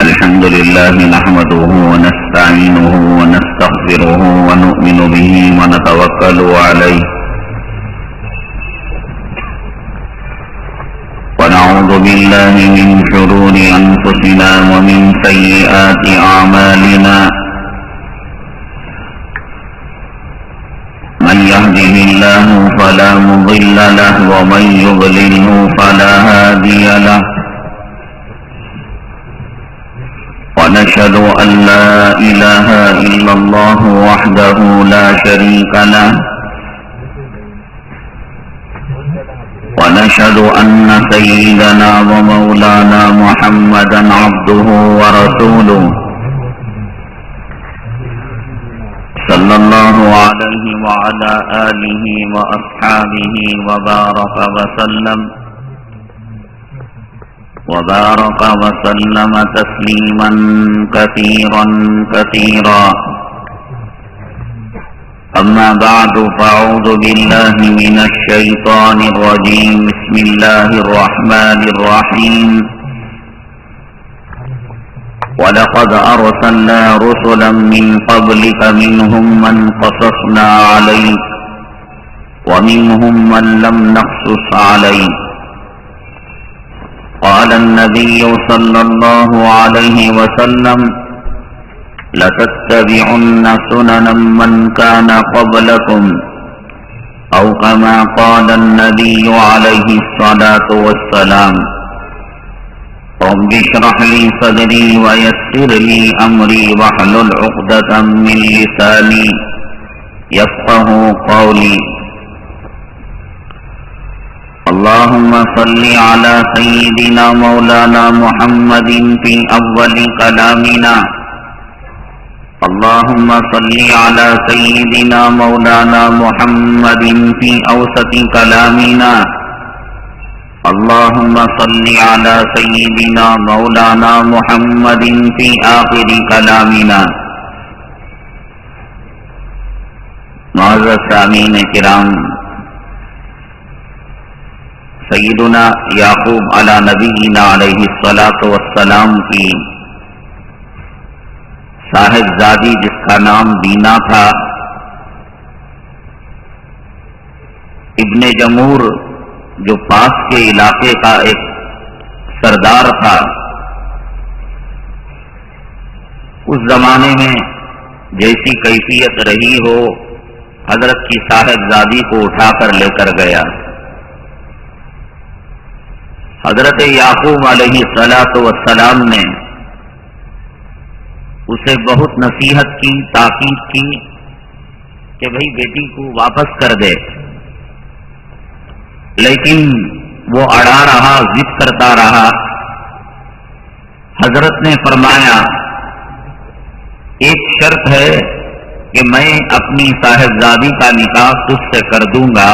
الحمد لله نحمده ونستعينه ونستغفره ونؤمن به ونتوكل عليه ونعوذ بالله من شرور أنفسنا ومن سيئات أعمالنا من يهده الله فلا مضل له ومن يضلله فلا هادي له ونشهد أن لا إله إلا الله وحده لا شريك له ونشهد أن سيدنا ومولانا محمدا عبده ورسوله صلى الله عليه وعلى آله وأصحابه وبارك وسلم تسليما كثيرا كثيرا. أما بعد فأعوذ بالله من الشيطان الرجيم. بسم الله الرحمن الرحيم. ولقد أرسلنا رسلا من قبلك منهم من قصصنا عليك ومنهم من لم نقصص عليك. قال النبي صلى الله عليه وسلم لتتبعن سنن من كان قبلكم أو كما قال النبي عليه الصلاة والسلام. رب اشرح لي صدري ويسر لي أمري واحلل عقدة من لساني يفقه قولي. اللهم صل على سيدنا مولانا محمد في أول كلامنا. اللهم صل على سيدنا مولانا محمد في أوسط كلامنا. اللهم صل على سيدنا مولانا محمد في آخر كلامنا. معزز سامعین کرام، سیدنا یعقوب علی نبینا علیہ الصلاۃ والسلام کی صاحبزادی جس کا نام دینا تھا، ابن جمور جو پاس کے علاقے کا ایک سردار تھا، اس زمانے میں جیسی کیفیت رہی ہو، حضرت کی صاحبزادی کو اٹھا کر لے کر گیا. حضرت یعقوب علیہ الصلاۃ والسلام نے اسے بہت نصیحت کی، تاکید کی کہ بھئی بیٹی کو واپس کر دے، لیکن وہ اڑا رہا، ضد کرتا رہا. حضرت نے فرمایا ایک شرط ہے کہ میں اپنی صاحبزادی کا نکاح تجھ سے کر دوں گا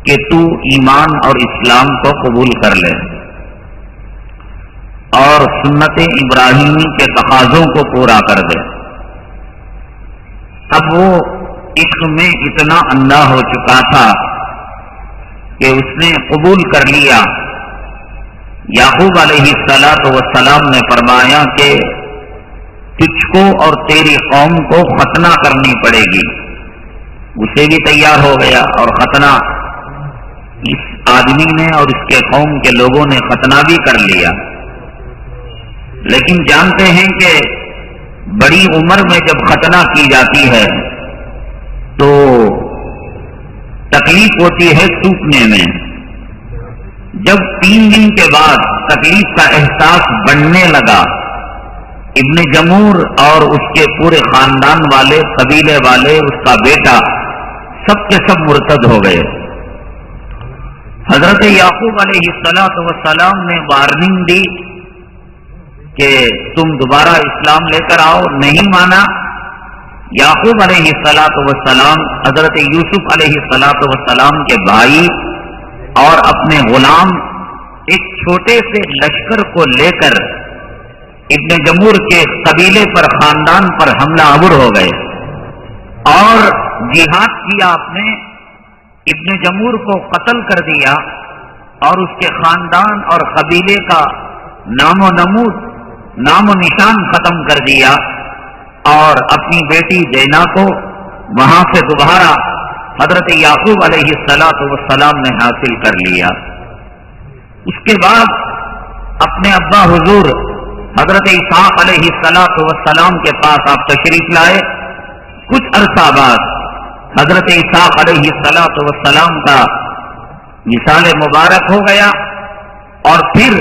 کہ تو ایمان اور اسلام کو قبول کر لے اور سنت ابراہیمی کے تقاضوں کو پورا کر دے. اب وہ عشق میں اتنا اندھا ہو چکا تھا کہ اس نے قبول کر لیا. یعقوب علیہ الصلاۃ والسلام نے فرمایا کہ تجھ کو اور تیری قوم کو ختنہ کرنی پڑے گی. اسے بھی تیار ہو گیا اور ختنہ اس آدمی نے اور اس کے قوم کے لوگوں نے ختنہ بھی کر لیا. لیکن جانتے ہیں کہ بڑی عمر میں جب ختنہ کی جاتی ہے تو تکلیف ہوتی ہے ٹوٹنے میں. جب 3 دن کے بعد تکلیف کا احساس بڑھنے لگا، ابن جمور اور اس کے پورے خاندان والے، قبیلے والے، اس کا بیٹا، سب کے سب مرتد ہو گئے. حضرت یعقوب علیہ السلام نے وارننگ دی کہ تم دوبارہ اسلام لے کر آؤ، نہیں مانا۔ یعقوب علیہ السلام حضرت یوسف علیہ السلام کے بھائی اور اپنے غلام ایک چھوٹے سے لشکر کو لے کر ابن جمور کے قبیلے پر، خاندان پر حملہ آور ہو گئے اور جہاد کیا۔ آپ نے ابن جمور کو قتل کر دیا اور اس کے خاندان اور قبیلے کا نام و نمود، نام و نشان ختم کر دیا اور اپنی بیٹی دینا کو وہاں سے دوبارہ حضرت یعقوب علیہ السلام نے حاصل کر لیا۔ اس کے بعد اپنے ابا حضور حضرت اسحاق علیہ السلام کے پاس آپ تشریف لائے۔ کچھ عرصہ بعد حضرت اسحاق علیہ السلام کا وصال مبارک ہو گیا اور پھر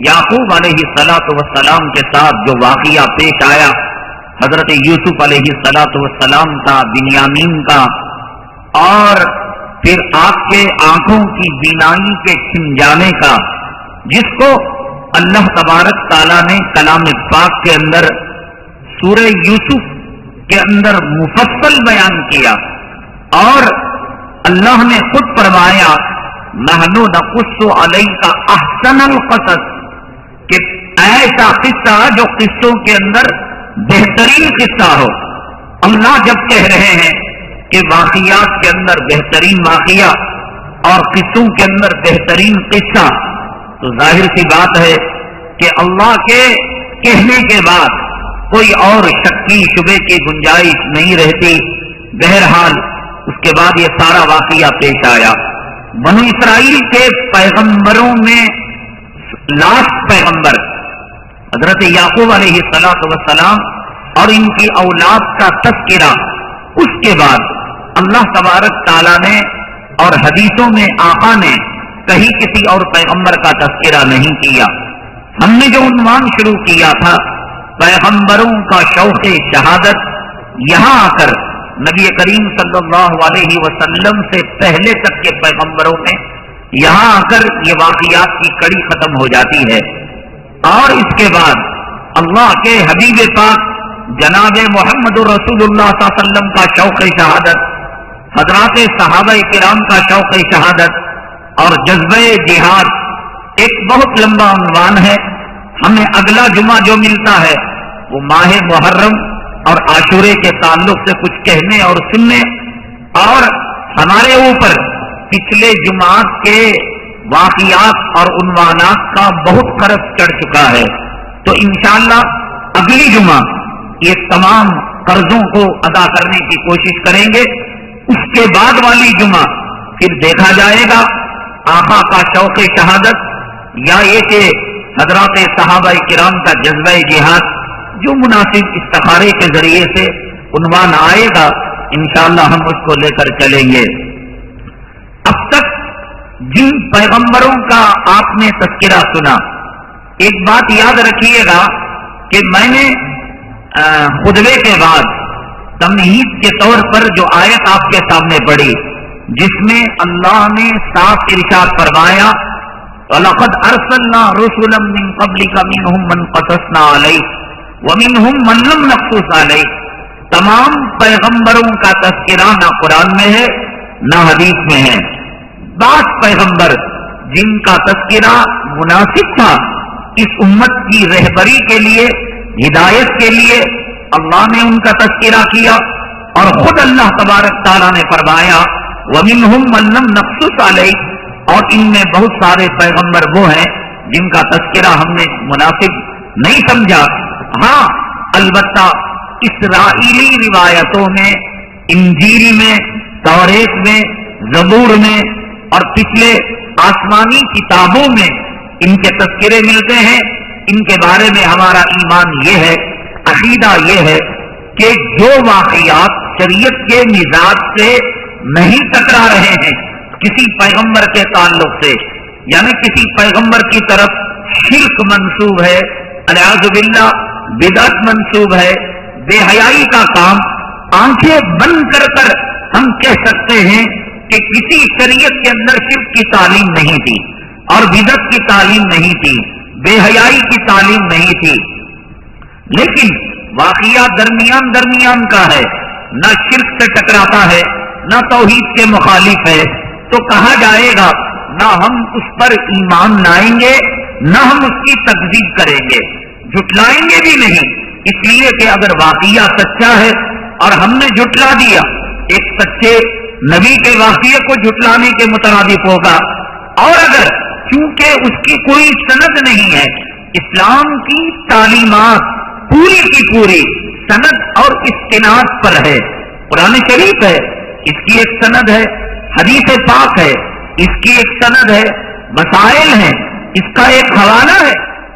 یعقوب علیہ السلام کے ساتھ جو واقعہ پیش آیا حضرت یوسف علیہ السلام کا، بنیامین کا، اور پھر آپ کے آنکھوں کی بینائی کے چھن جانے کا، جس کو اللہ تبارک تعالیٰ نے کلام پاک کے اندر سورہ یوسف کے اندر مفصل بیان کیا اور اللہ نے خود فرمایا نحن نقص علیک احسن القصص، کہ ایسا قصہ جو قصوں کے اندر بہترین قصہ ہو۔ اللہ جب کہہ رہے ہیں کہ واقعات کے اندر بہترین واقعہ اور قصوں کے اندر بہترین قصہ، تو ظاہر سی بات ہے کہ اللہ کے کہنے کے بعد کوئی اور شکی شبے کی گنجائش نہیں رہتی۔ بہرحال اس کے بعد یہ سارا واقعہ پیش آیا۔ بنو اسرائیل کے پیغمبروں میں لاسٹ پیغمبر حضرت یعقوب علیہ السلام اور ان کی اولاد کا تذکرہ، اس کے بعد اللہ تبارک تعالیٰ نے اور حدیثوں میں آقا نے کہیں کسی اور پیغمبر کا تذکرہ نہیں کیا۔ ہم نے جو عنوان شروع کیا تھا پیغمبروں کا شوق شہادت، یہاں آ کر نبی کریم صلی اللہ علیہ وسلم سے پہلے تک کے پیغمبروں میں یہاں آ کر یہ واقعات کی کڑی ختم ہو جاتی ہے، اور اس کے بعد اللہ کے حبیب پاک جناب محمد رسول اللہ صلی اللہ علیہ وسلم کا شوق شہادت، حضرات صحابہ کرام کا شوق شہادت اور جذبہ جہاد ایک بہت لمبا عنوان ہے۔ ہمیں اگلا جمعہ جو ملتا ہے وہ ماہ محرم اور عاشورے کے تعلق سے کچھ کہنے اور سننے، اور ہمارے اوپر پچھلے جمعات کے واقعات اور عنوانات کا بہت قرض چڑھ چکا ہے، تو انشاءاللہ اگلی جمعہ یہ تمام قرضوں کو ادا کرنے کی کوشش کریں گے۔ اس کے بعد والی جمعہ پھر دیکھا جائے گا آقا کا شوق شہادت یا یہ کہ حضرات صحابہ کرام کا جذبہ جہاد، جو مناسب استخارے کے ذریعے سے عنوان آئے گا انشاءاللہ ہم اس کو لے کر چلیں گے۔ اب تک جن پیغمبروں کا آپ نے تذکرہ سنا، ایک بات یاد رکھیے گا کہ میں نے خطبے کے بعد تمہید کے طور پر جو آیت آپ کے سامنے پڑھی، جس میں اللہ نے صاف ارشاد فرمایا وَلَقَدْ أَرْسَلْنَا رُسُلًا مِّن قَبْلِكَ مِنْهُمْ مَنْ قَصَصْنَا عَلَيْكَ وَمِنْهُمْ مَنْ لَمْ نَقْصُصْ عَلَيْكَ۔ تمام پیغمبروں کا تذکرہ نہ قرآن میں ہے نہ حدیث میں ہے۔ بعض پیغمبر جن کا تذکرہ مناسب تھا اس امت کی رہبری کے لیے، ہدایت کے لیے، اللہ نے ان کا تذکرہ کیا، اور خود اللہ تبارک تعالیٰ نے فرمایا وَمِنْهُمْ مَنْ لَمْ نَقْصُصْ عَلَيْكَ، اور ان میں بہت سارے پیغمبر وہ ہیں جن کا تذکرہ ہم نے مناسب نہیں سمجھا۔ ہاں البتہ اسرائیلی روایتوں میں، انجیل میں، توریت میں، زبور میں اور پچھلے آسمانی کتابوں میں ان کے تذکرے ملتے ہیں۔ ان کے بارے میں ہمارا ایمان یہ ہے، عقیدہ یہ ہے کہ جو واقعات شریعت کے مزاج سے نہیں ٹکرا رہے ہیں کسی پیغمبر کے تعلق سے، یعنی کسی پیغمبر کی طرف شرک منسوب ہے، الیاذ باللہ بدعت منسوب ہے، بے حیائی کا کام، آنکھیں بند کر کر ہم کہہ سکتے ہیں کہ کسی شریعت کے اندر شرک کی تعلیم نہیں تھی اور بدعت کی تعلیم نہیں تھی، بے حیائی کی تعلیم نہیں تھی، لیکن واقعہ درمیان کا ہے، نہ شرک سے ٹکراتا ہے نہ توحید کے مخالف ہے، تو کہا جائے گا نہ ہم اس پر ایمان لائیں گے نہ ہم اس کی تکذیب کریں گے، جھٹلائیں گے بھی نہیں، اس لیے کہ اگر واقعہ سچا ہے اور ہم نے جھٹلا دیا، ایک سچے نبی کے واقعے کو جھٹلانے کے مترادف ہوگا، اور اگر چونکہ اس کی کوئی سند نہیں ہے، اسلام کی تعلیمات پوری کی پوری سند اور استناد پر ہے، قرآن شریف ہے اس کی ایک سند ہے، حدیث پاک ہے اس کی ایک سند ہے، مسائل ہیں اس کا ایک حوالہ ہے،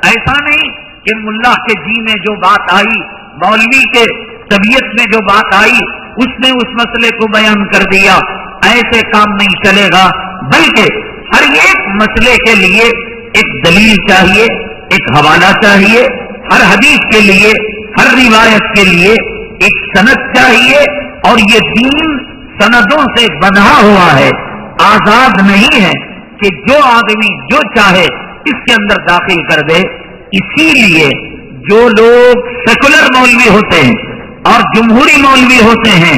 ایسا نہیں کہ ملا کے جی میں جو بات آئی، مولوی کے طبیعت میں جو بات آئی اس نے اس مسئلے کو بیان کر دیا، ایسے کام نہیں چلے گا، بلکہ ہر ایک مسئلے کے لیے ایک دلیل چاہیے، ایک حوالہ چاہیے، ہر حدیث کے لیے ہر روایت کے لیے ایک سند چاہیے، اور یہ دین سندوں سے بندھا ہوا ہے، آزاد نہیں ہے کہ جو آدمی جو چاہے اس کے اندر داخل کر دے۔ اسی لیے جو لوگ سیکولر مولوی ہوتے ہیں اور جمہوری مولوی ہوتے ہیں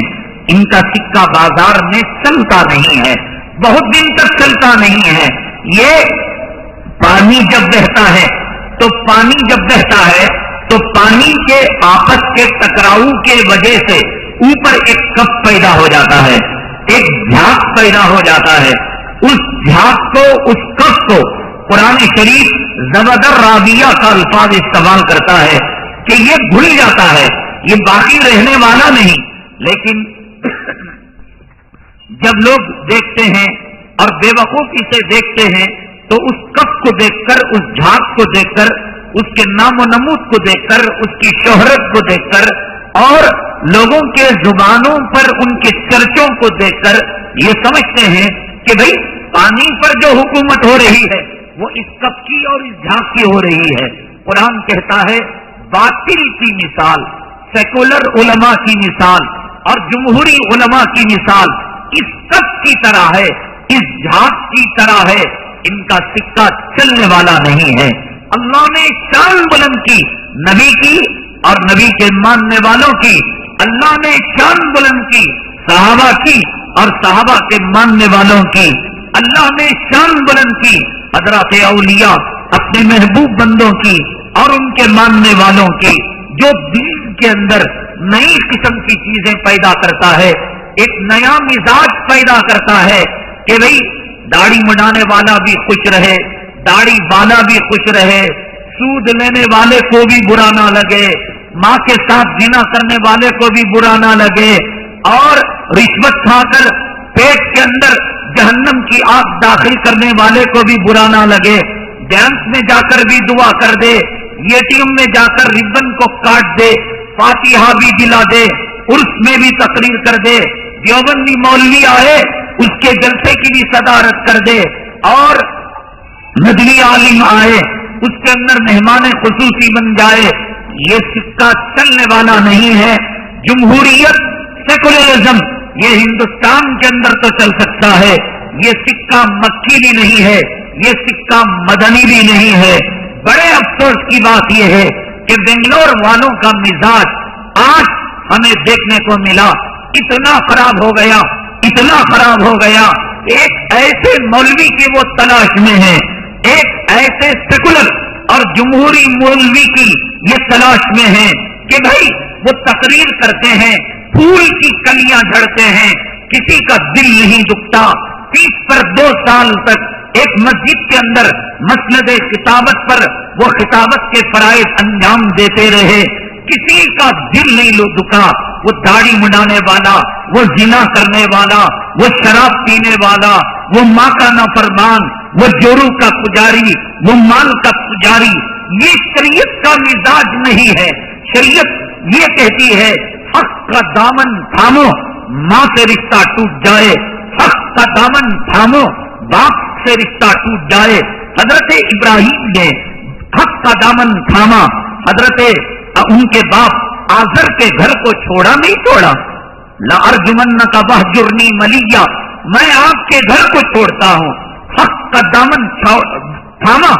ان کا سکہ بازار میں چلتا نہیں ہے، بہت دن تک چلتا نہیں ہے۔ یہ پانی جب بہتا ہے تو پانی کے آپس کے ٹکراؤ کے وجہ سے اوپر ایک کپ پیدا ہو جاتا ہے، ایک جھاگ پیدا ہو جاتا ہے، اس جھاگ کو، اس کپ کو قرآن شریف زبدر رابیہ کا الفاظ استعمال کرتا ہے کہ یہ گھل جاتا ہے، یہ باقی رہنے والا نہیں۔ لیکن جب لوگ دیکھتے ہیں اور بے وقوفی سے دیکھتے ہیں تو اس کپ کو دیکھ کر، اس جھاگ کو دیکھ کر، اس کے نام و نمود کو دیکھ کر، اس کی شہرت کو دیکھ کر اور لوگوں کے زبانوں پر ان کے چرچوں کو دیکھ کر یہ سمجھتے ہیں کہ بھئی پانی پر جو حکومت ہو رہی ہے وہ اس کپ کی اور اس جھاگ کی ہو رہی ہے۔ قرآن کہتا ہے باطل کی مثال، سیکولر علماء کی مثال اور جمہوری علماء کی مثال اس کپ کی طرح ہے، اس جھاگ کی طرح ہے، ان کا سکہ چلنے والا نہیں ہے۔ اللہ نے شان بلند کی نبی کی اور نبی کے ماننے والوں کی، اللہ نے شان بلند کی صحابہ کی اور صحابہ کے ماننے والوں کی، اللہ نے شان بلند کی حضرات اولیاء اپنے محبوب بندوں کی اور ان کے ماننے والوں کی، جو دین کے اندر نئی قسم کی چیزیں پیدا کرتا ہے، ایک نیا مزاج پیدا کرتا ہے کہ بھئی داڑھی مڈانے والا بھی خوش رہے، داڑھی والا بھی خوش رہے، سود لینے والے کو بھی برا نہ لگے، ماں کے ساتھ زنا کرنے والے کو بھی برا نہ لگے، اور رشوت کھا کر پیٹ کے اندر جہنم کی آگ داخل کرنے والے کو بھی برا نہ لگے، بینک میں جا کر بھی دعا کر دے، اے ٹی ایم میں جا کر ربن کو کاٹ دے، فاتحہ بھی دلا دے، عرس میں بھی تقریر کر دے، دیوبندی مولوی آئے اس کے جلسے کی بھی صدارت کر دے، اور ندوی عالم آئے اس کے اندر مہمان خصوصی بن جائے، یہ سکہ چلنے والا نہیں ہے۔ جمہوریت، سیکولرزم یہ ہندوستان کے اندر تو چل سکتا ہے، یہ سکہ مکی بھی نہیں ہے، یہ سکہ مدنی بھی نہیں ہے۔ بڑے افسوس کی بات یہ ہے کہ بنگلور والوں کا مزاج آج ہمیں دیکھنے کو ملا، اتنا خراب ہو گیا، اتنا خراب ہو گیا۔ ایک ایسے مولوی کی وہ تلاش میں ہے، ایک ایسے سیکولر اور جمہوری مولوی کی یہ تلاش میں ہے کہ بھائی وہ تقریر کرتے ہیں، پھول کی کلیاں جھڑتے ہیں، کسی کا دل نہیں دکھتا، 30 پر 2 سال تک ایک مسجد کے اندر مسند خطابت پر وہ خطابت کے فرائض انجام دیتے رہے، کسی کا دل نہیں دکھا، وہ داڑھی مڈانے والا، وہ زنا کرنے والا، وہ شراب پینے والا، وہ ماں کا نافرمان، وہ جورو کا پجاری، وہ مال کا پجاری، یہ شریعت کا مزاج نہیں ہے۔ شریعت یہ کہتی ہے حق کا دامن تھامو، ماں سے رشتہ ٹوٹ جائے، حق کا دامن تھامو، باپ سے رشتہ ٹوٹ جائے۔ حضرت ابراہیم نے حق کا دامن تھاما، حضرت ان کے باپ آزر کے گھر کو چھوڑا نہیں چھوڑا، لَأَرْجُمَنَّكَ وَاهْجُرْنِي مَلِيًّا، میں آپ کے گھر کو چھوڑتا ہوں. حق کا دامن تھاما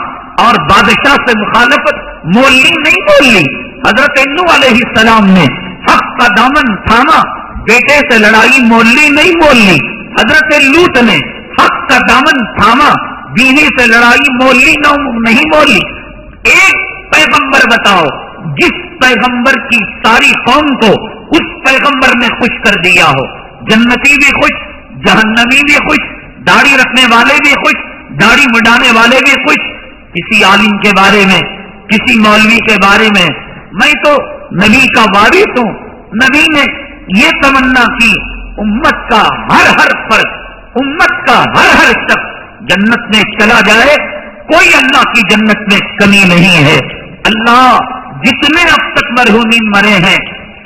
اور بادشاہ سے مخالفت مول لی نہیں مول لی. حضرت نوح علیہ السلام نے حق کا دامن تھاما, بیٹے سے لڑائی مول لی نہیں مول لی. حضرت لوط نے حق کا دامن تھاما, بیوی سے لڑائی مول لی نہیں مول لی. ایک پیغمبر بتاؤ جس پیغمبر کی ساری قوم کو اس پیغمبر نے خوش کر دیا ہو, جنتی بھی خوش, جہنمی بھی خوش, داڑھی رکھنے والے بھی خوش, داڑھی مڈانے والے بھی خوش. کسی عالم کے بارے میں, کسی مولوی کے بارے میں, میں تو نبی کا وارث ہوں. نبی نے یہ تمنا کی امت کا ہر فرد, امت کا ہر شخص جنت میں چلا جائے. کوئی اللہ کی جنت میں کمی نہیں ہے. اللہ جتنے اب تک مرحومین مرے ہیں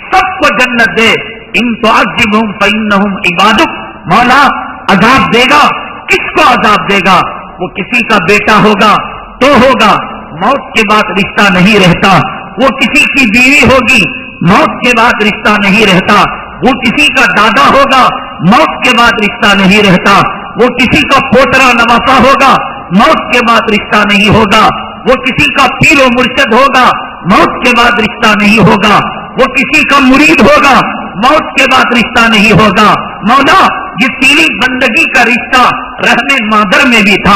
سب کو جنت دے. ان تعذبہم فإنہم عبادک. مولا عذاب دے گا, کس کو عذاب دے گا؟ وہ کسی کا بیٹا ہوگا تو ہوگا, موت کے بعد رشتہ نہیں رہتا. وہ کسی کی بیوی ہوگی, موت کے بعد رشتہ نہیں رہتا. وہ کسی کا دادا ہوگا, موت کے بعد رشتہ نہیں رہتا. وہ کسی کا پوترا نواسا ہوگا, موت کے بعد رشتہ نہیں ہوگا. وہ کسی کا پیر و مرشد ہوگا, موت کے بعد رشتہ نہیں ہوگا. وہ کسی کا مرید ہوگا, موت کے بعد رشتہ نہیں ہوگا. مولا یہ تیری بندگی کا رشتہ رہنے مادر میں بھی تھا,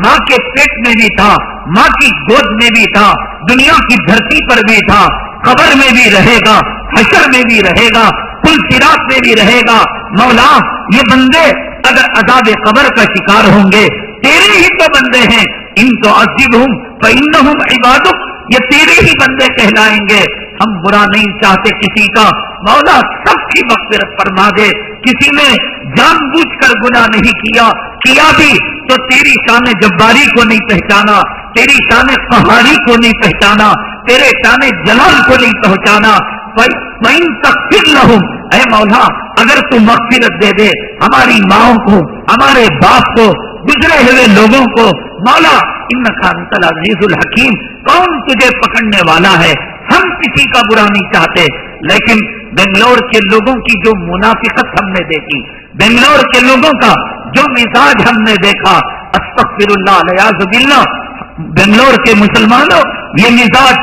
ماں کے پیٹ میں بھی تھا, ماں کی گود میں بھی تھا, دنیا کی دھرتی پر بھی تھا, قبر میں بھی رہے گا, حشر میں بھی رہے گا, پل صراط میں بھی رہے گا. مولا یہ بندے اگر عذاب قبر کا شکار ہوں گے, تیرے ہی تو بندے ہیں. ان تعذبہم فإنہم عبادک, یہ تیرے ہی بندے کہلائیں گے. ہم برا نہیں چاہتے کسی کا, مولا سب کی مغفرت فرما دے. کسی نے جان بوجھ کر گناہ نہیں کیا بھی تو تیری شان جباری کو نہیں پہچانا, تیری شان قہاری کو نہیں پہچانا, تیرے شان جلال کو نہیں پہچانا. وَإِن تَغْفِرْ لَهُمْ, اے مولا اگر تو مغفرت دے دے ہماری ماؤں کو, ہمارے باپ کو, گزرے ہوئے لوگوں کو. مولا اِنَّكَ أَنْتَ الْعَزِيزُ الْحَكِيمُ, کون تجھے پکڑنے والا ہے. ہم کسی کا برا نہیں چاہتے, لیکن بنگلور کے لوگوں کی جو منافقت ہم نے دیکھی, بنگلور کے لوگوں کا جو مزاج ہم نے دیکھا, استغفر اللہ والعیاذ باللہ. بنگلور کے مسلمانوں, یہ مزاج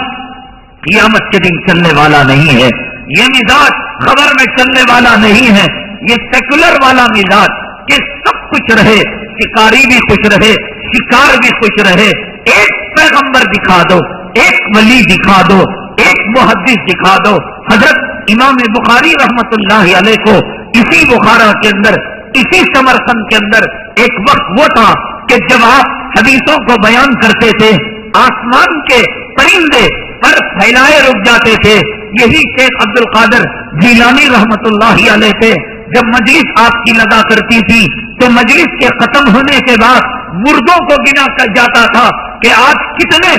قیامت کے دن چلنے والا نہیں ہے. یہ مزاج خبر میں چلنے والا نہیں ہے. یہ سیکولر والا مزاج کہ سب کچھ رہے, شکاری بھی خوش رہے, شکار بھی خوش رہے. ایک پیغمبر دکھا دو, ایک ولی دکھا دو, ایک محدث دکھا دو. حضرت امام بخاری رحمت اللہ علیہ کو اسی بخارا کے اندر, اسی سمرقند کے اندر ایک وقت وہ تھا کہ جب آپ حدیثوں کو بیان کرتے تھے آسمان کے پرندے پر پھیلائے رک جاتے تھے. یہی شیخ عبد القادر جیلانی رحمت اللہ علیہ تھے. جب مجلس آپ کی لگا کرتی تھی تو مجلس کے ختم ہونے کے بعد مردوں کو گنا کر جاتا تھا کہ آج کتنے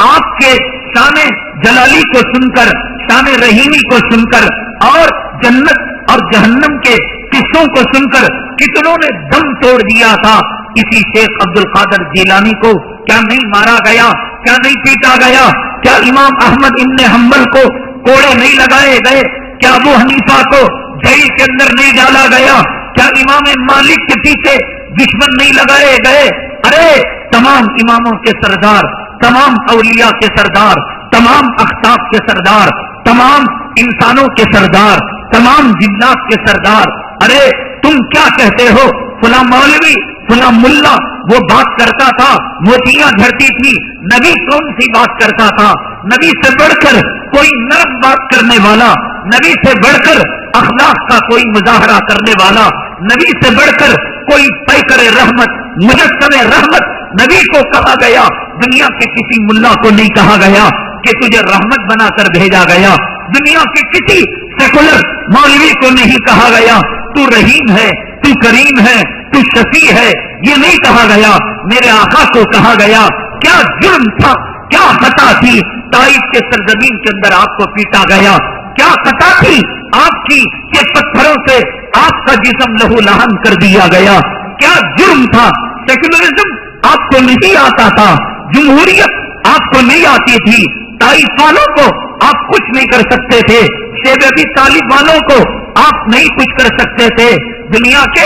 آپ کے شان جلالی کو سن کر, شان رحیمی کو سن کر اور جنت اور جہنم کے قصوں کو سن کر کتنوں نے دم توڑ دیا تھا. اسی شیخ عبد القادر جیلانی کو کیا نہیں مارا گیا, کیا نہیں پیٹا گیا, کیا امام احمد ابن حنبل کو کوڑے نہیں لگائے گئے, کیا ابو حنیفہ کو جیل کے اندر نہیں ڈالا گیا, کیا امام مالک کے پیچھے دشمن نہیں لگائے گئے. ارے تمام اماموں کے سردار, تمام اولیاء کے سردار, تمام اختاب کے سردار, تمام انسانوں کے سردار, تمام جنات کے سردار. ارے تم کیا کہتے ہو, فلاں مولوی فلاں ملا وہ بات کرتا تھا, موتیاں جھڑتی تھی. نبی کون سی بات کرتا تھا؟ نبی سے بڑھ کر کوئی نرم بات کرنے والا, نبی سے بڑھ کر اخلاق کا کوئی مظاہرہ کرنے والا, نبی سے بڑھ کر کوئی پیکر رحمت, مجسم رحمت نبی کو کہا گیا. دنیا کے کسی ملا کو نہیں کہا گیا کہ تجھے رحمت بنا کر بھیجا گیا. دنیا کے کسی سیکولر مولوی کو نہیں کہا گیا تو رحیم ہے, تو کریم ہے, تو شفیع ہے. یہ نہیں کہا گیا. میرے آقا کو کہا گیا. کیا جرم تھا, کیا خطا تھی طائف کے سرزمین کے اندر آپ کو پیٹا گیا؟ کیا خطا تھی آپ کی کہ پتھروں سے آپ کا جسم لہو لہن کر دیا گیا؟ کیا جرم تھا؟ سیکولرزم آپ کو نہیں آتا تھا, جمہوریت آپ کو نہیں آتی تھی, طائف والوں کو آپ کچھ نہیں کر سکتے تھے, شیب ابی طالب والوں کو آپ نہیں کچھ کر سکتے تھے. دنیا کے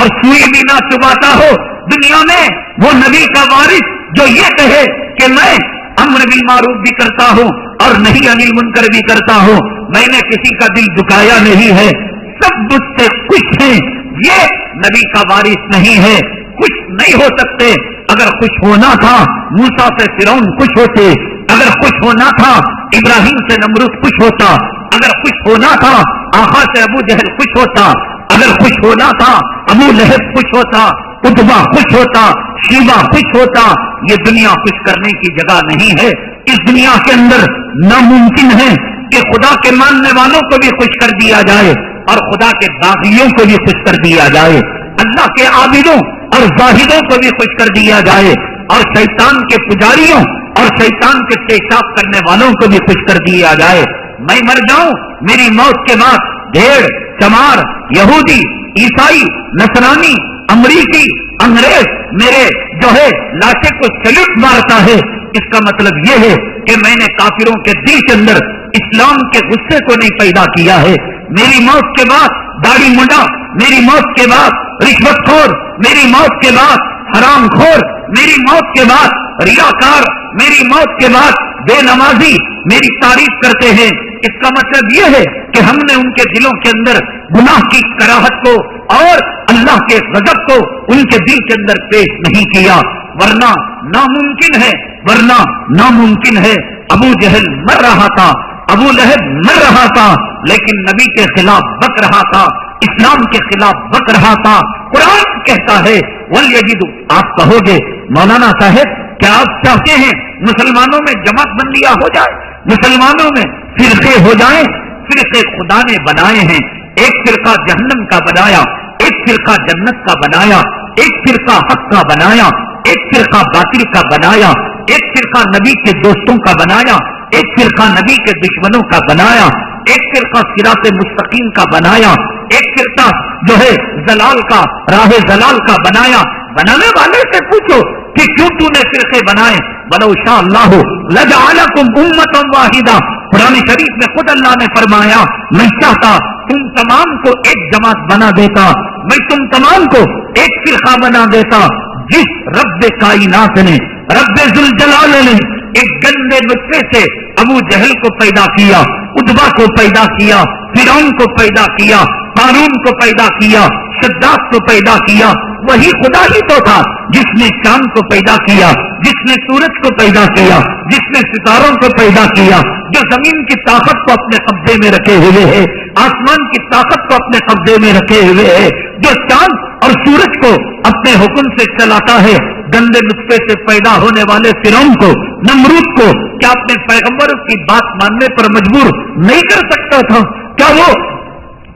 اور سوئی بھی نہ چباتا ہو دنیا میں وہ نبی کا وارث جو یہ کہے کہ میں امر بالمعروف بھی کرتا ہوں اور نہیں عن المنکر بھی کرتا ہوں، میں نے کسی کا دل دکھایا نہیں ہے، سب مجھ سے خوش ہیں، یہ نبی کا وارث نہیں ہے۔ خوش نہیں ہو سکتے۔ اگر خوش ہونا تھا موسیٰ سے فرعون خوش ہوتے، اگر خوش ہونا تھا ابراہیم سے نمرود خوش ہوتا، اگر خوش ہونا تھا آہا سے ابو جہل خوش ہوتا، اگر خوش ہونا تھا ابو لہب خوش ہوتا، عتبہ خوش ہوتا، شیبہ خوش ہوتا۔ یہ دنیا خوش کرنے کی جگہ نہیں ہے۔ اس دنیا کے اندر ناممکن ہے کہ خدا کے ماننے والوں کو بھی خوش کر دیا جائے اور خدا کے باغیوں کو بھی خوش کر دیا جائے، اللہ کے عابدوں اور زاہدوں کو بھی خوش کر دیا جائے، اور شیطان کے پجاریوں اور شیطان کے پیشاب کرنے والوں کو بھی خوش کر دیا جائے۔ میں مر جاؤں، میری موت کے بعد بھیڑ چمار یہودی عیسائی نصرانی امریکی انگریز میرے جو ہے لاشیں کو سیلوٹ مارتا ہے، اس کا مطلب یہ ہے کہ میں نے کافروں کے دل کے اندر اسلام کے غصے کو نہیں پیدا کیا ہے۔ میری موت کے بعد داڑھی منڈا، میری موت کے بعد رشوت خور، میری موت کے بعد حرام خور، میری موت کے بعد ریاکار، میری موت کے بعد بے نمازی میری تعریف کرتے ہیں۔ اس کا مطلب یہ ہے کہ ہم نے ان کے دلوں کے اندر گناہ کی کراہت کو اور اللہ کے غضب کو ان کے دل کے اندر پیش نہیں کیا، ورنہ ناممکن ہے، ورنہ ناممکن ہے۔ ابو جہل مر رہا تھا، ابو لہب مر رہا تھا، لیکن نبی کے خلاف بک رہا تھا، اسلام کے خلاف بک رہا تھا۔ قرآن کہتا ہے وَلْيَجِدُ، آپ کہو گے مولانا صاحب کیا آپ چاہتے ہیں مسلمانوں میں جماعت بندیاں ہو جائے، مسلمانوں میں فرقے ہو جائیں؟ فرقے خدا نے بنائے ہیں، ایک فرقہ جہنم کا بنایا، ایک فرقہ جنت کا بنایا، ایک فرقہ حق کا بنایا، ایک فرقہ باطل کا بنایا، ایک فرقہ نبی کے دوستوں کا بنایا، ایک فرقہ نبی کے دشمنوں کا بنایا، ایک فرقہ صراط مستقیم کا بنایا، ایک فرقہ جو ہے زلال کا راہ زلال کا بنایا۔ بنانے والے سے پوچھو کہ کیوں تو نے فرقے بنائے؟ وَلَوْ شَاءَ اللَّهُ لَجَعَلَكُمْ أُمَّةً وَاحِدَةً، قرآن شریف میں خود اللہ نے فرمایا میں چاہتا تم تمام کو ایک جماعت بنا دیتا، میں تم تمام کو ایک فرقہ بنا دیتا۔ جس رب کائنات نے، رب ذوالجلال نے ایک گندے نطفے سے ابو جہل کو پیدا کیا، عتبہ کو پیدا کیا، فرعون کو پیدا کیا، قارون کو پیدا کیا، شداد کو پیدا کیا، وہی خدا ہی تو تھا جس نے چاند کو پیدا کیا، جس نے سورج کو پیدا کیا، جس نے ستاروں کو پیدا کیا، جو زمین کی طاقت کو اپنے قبضے میں رکھے ہوئے ہے، آسمان کی طاقت کو اپنے قبضے میں رکھے ہوئے ہے، جو چاند اور سورج کو اپنے حکم سے چلاتا ہے۔ گندے نطفے سے پیدا ہونے والے فرعون کو، نمرود کو کیا اپنے پیغمبر کی بات ماننے پر مجبور نہیں کر سکتا تھا؟ کیا وہ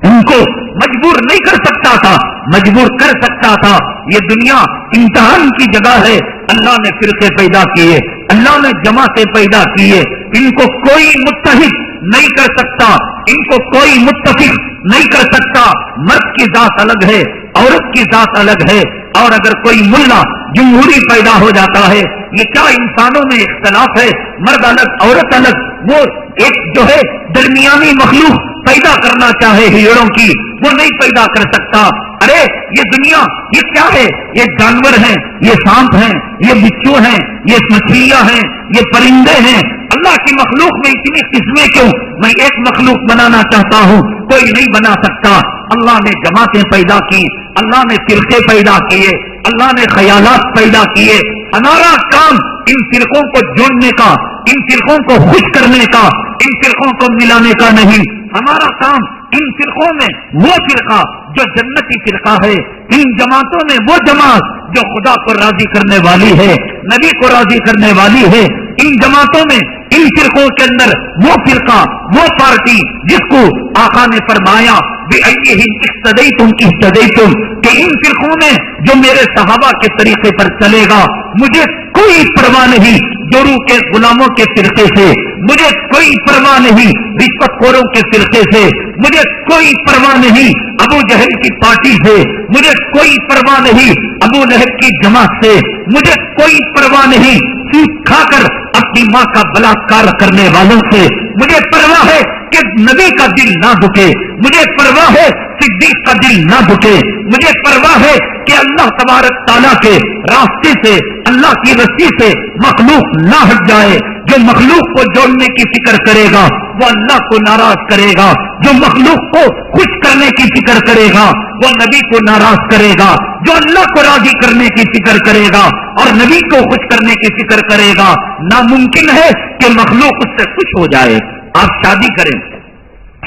ان کو مجبور نہیں کر سکتا تھا؟ مجبور کر سکتا تھا۔ یہ دنیا امتحان کی جگہ ہے۔ اللہ نے فرقے پیدا کیے، اللہ نے جماعتیں پیدا کیے، ان کو کوئی متحد نہیں کر سکتا، ان کو کوئی متفق نہیں کر سکتا۔ مرد کی ذات الگ ہے، عورت کی ذات الگ ہے، اور اگر کوئی ملا جمہوری پیدا ہو جاتا ہے، یہ کیا انسانوں میں اختلاف ہے؟ مرد الگ عورت الگ، وہ ایک جو ہے درمیانی مخلوق پیدا کرنا چاہے ہیروں کی، وہ نہیں پیدا کر سکتا۔ ارے یہ دنیا یہ کیا ہے؟ یہ جانور ہیں، یہ سانپ ہیں، یہ بچھو ہیں، یہ مچھلیاں ہیں، یہ پرندے ہیں۔ اللہ کی مخلوق میں اتنی قسمیں کیوں؟ میں ایک مخلوق بنانا چاہتا ہوں، کوئی نہیں بنا سکتا۔ اللہ نے جماعتیں پیدا کی، اللہ نے فرقے پیدا کیے، اللہ نے خیالات پیدا کیے۔ ہمارا کام ان فرقوں کو جوڑنے کا، ان فرقوں کو خوش کرنے کا، ان فرقوں کو ملانے کا نہیں۔ ہمارا کام ان فرقوں میں وہ فرقہ جو جنتی فرقہ ہے، ان جماعتوں میں وہ جماعت جو خدا کو راضی کرنے والی ہے، نبی کو راضی کرنے والی ہے، ان جماعتوں میں ان فرقوں کے اندر وہ فرقہ، وہ پارٹی جس کو آقا نے فرمایا بِأَيِّهِمْ اقْتَدَيْتُمْ اهْتَدَيْتُمْ، کہ ان فرقوں میں جو میرے صحابہ کے طریقے پر چلے گا، مجھے کوئی پرواہ نہیں جورو کے غلاموں کے فرقے سے، مجھے کوئی پرواہ نہیں رشوت خوروں کے فرقے سے، مجھے کوئی پرواہ نہیں ابو جہل کی پارٹی سے، مجھے کوئی پرواہ نہیں ابو لہب کی جماعت سے، مجھے کوئی پرواہ نہیں سود کھا کر اپنی ماں کا بلاکار کرنے والوں سے۔ مجھے پرواہ ہے کہ نبی کا دل نہ دکھے، مجھے پرواہ ہے صدیق کا دل نہ دکھے. مجھے پرواہ ہے کہ اللہ تبارک تعالیٰ کے راستے سے، اللہ کی رسی سے مخلوق نہ ہٹ جائے. جو مخلوق کو جوڑنے کی فکر کرے گا وہ اللہ کو ناراض کرے گا. جو مخلوق کو خوش کرنے کی فکر کرے گا وہ نبی کو ناراض کرے گا. جو اللہ کو راضی کرنے کی فکر کرے گا اور نبی کو خوش کرنے کی فکر کرے گا، ناممکن ہے کہ مخلوق اس سے خوش ہو جائے. آپ شادی کریں،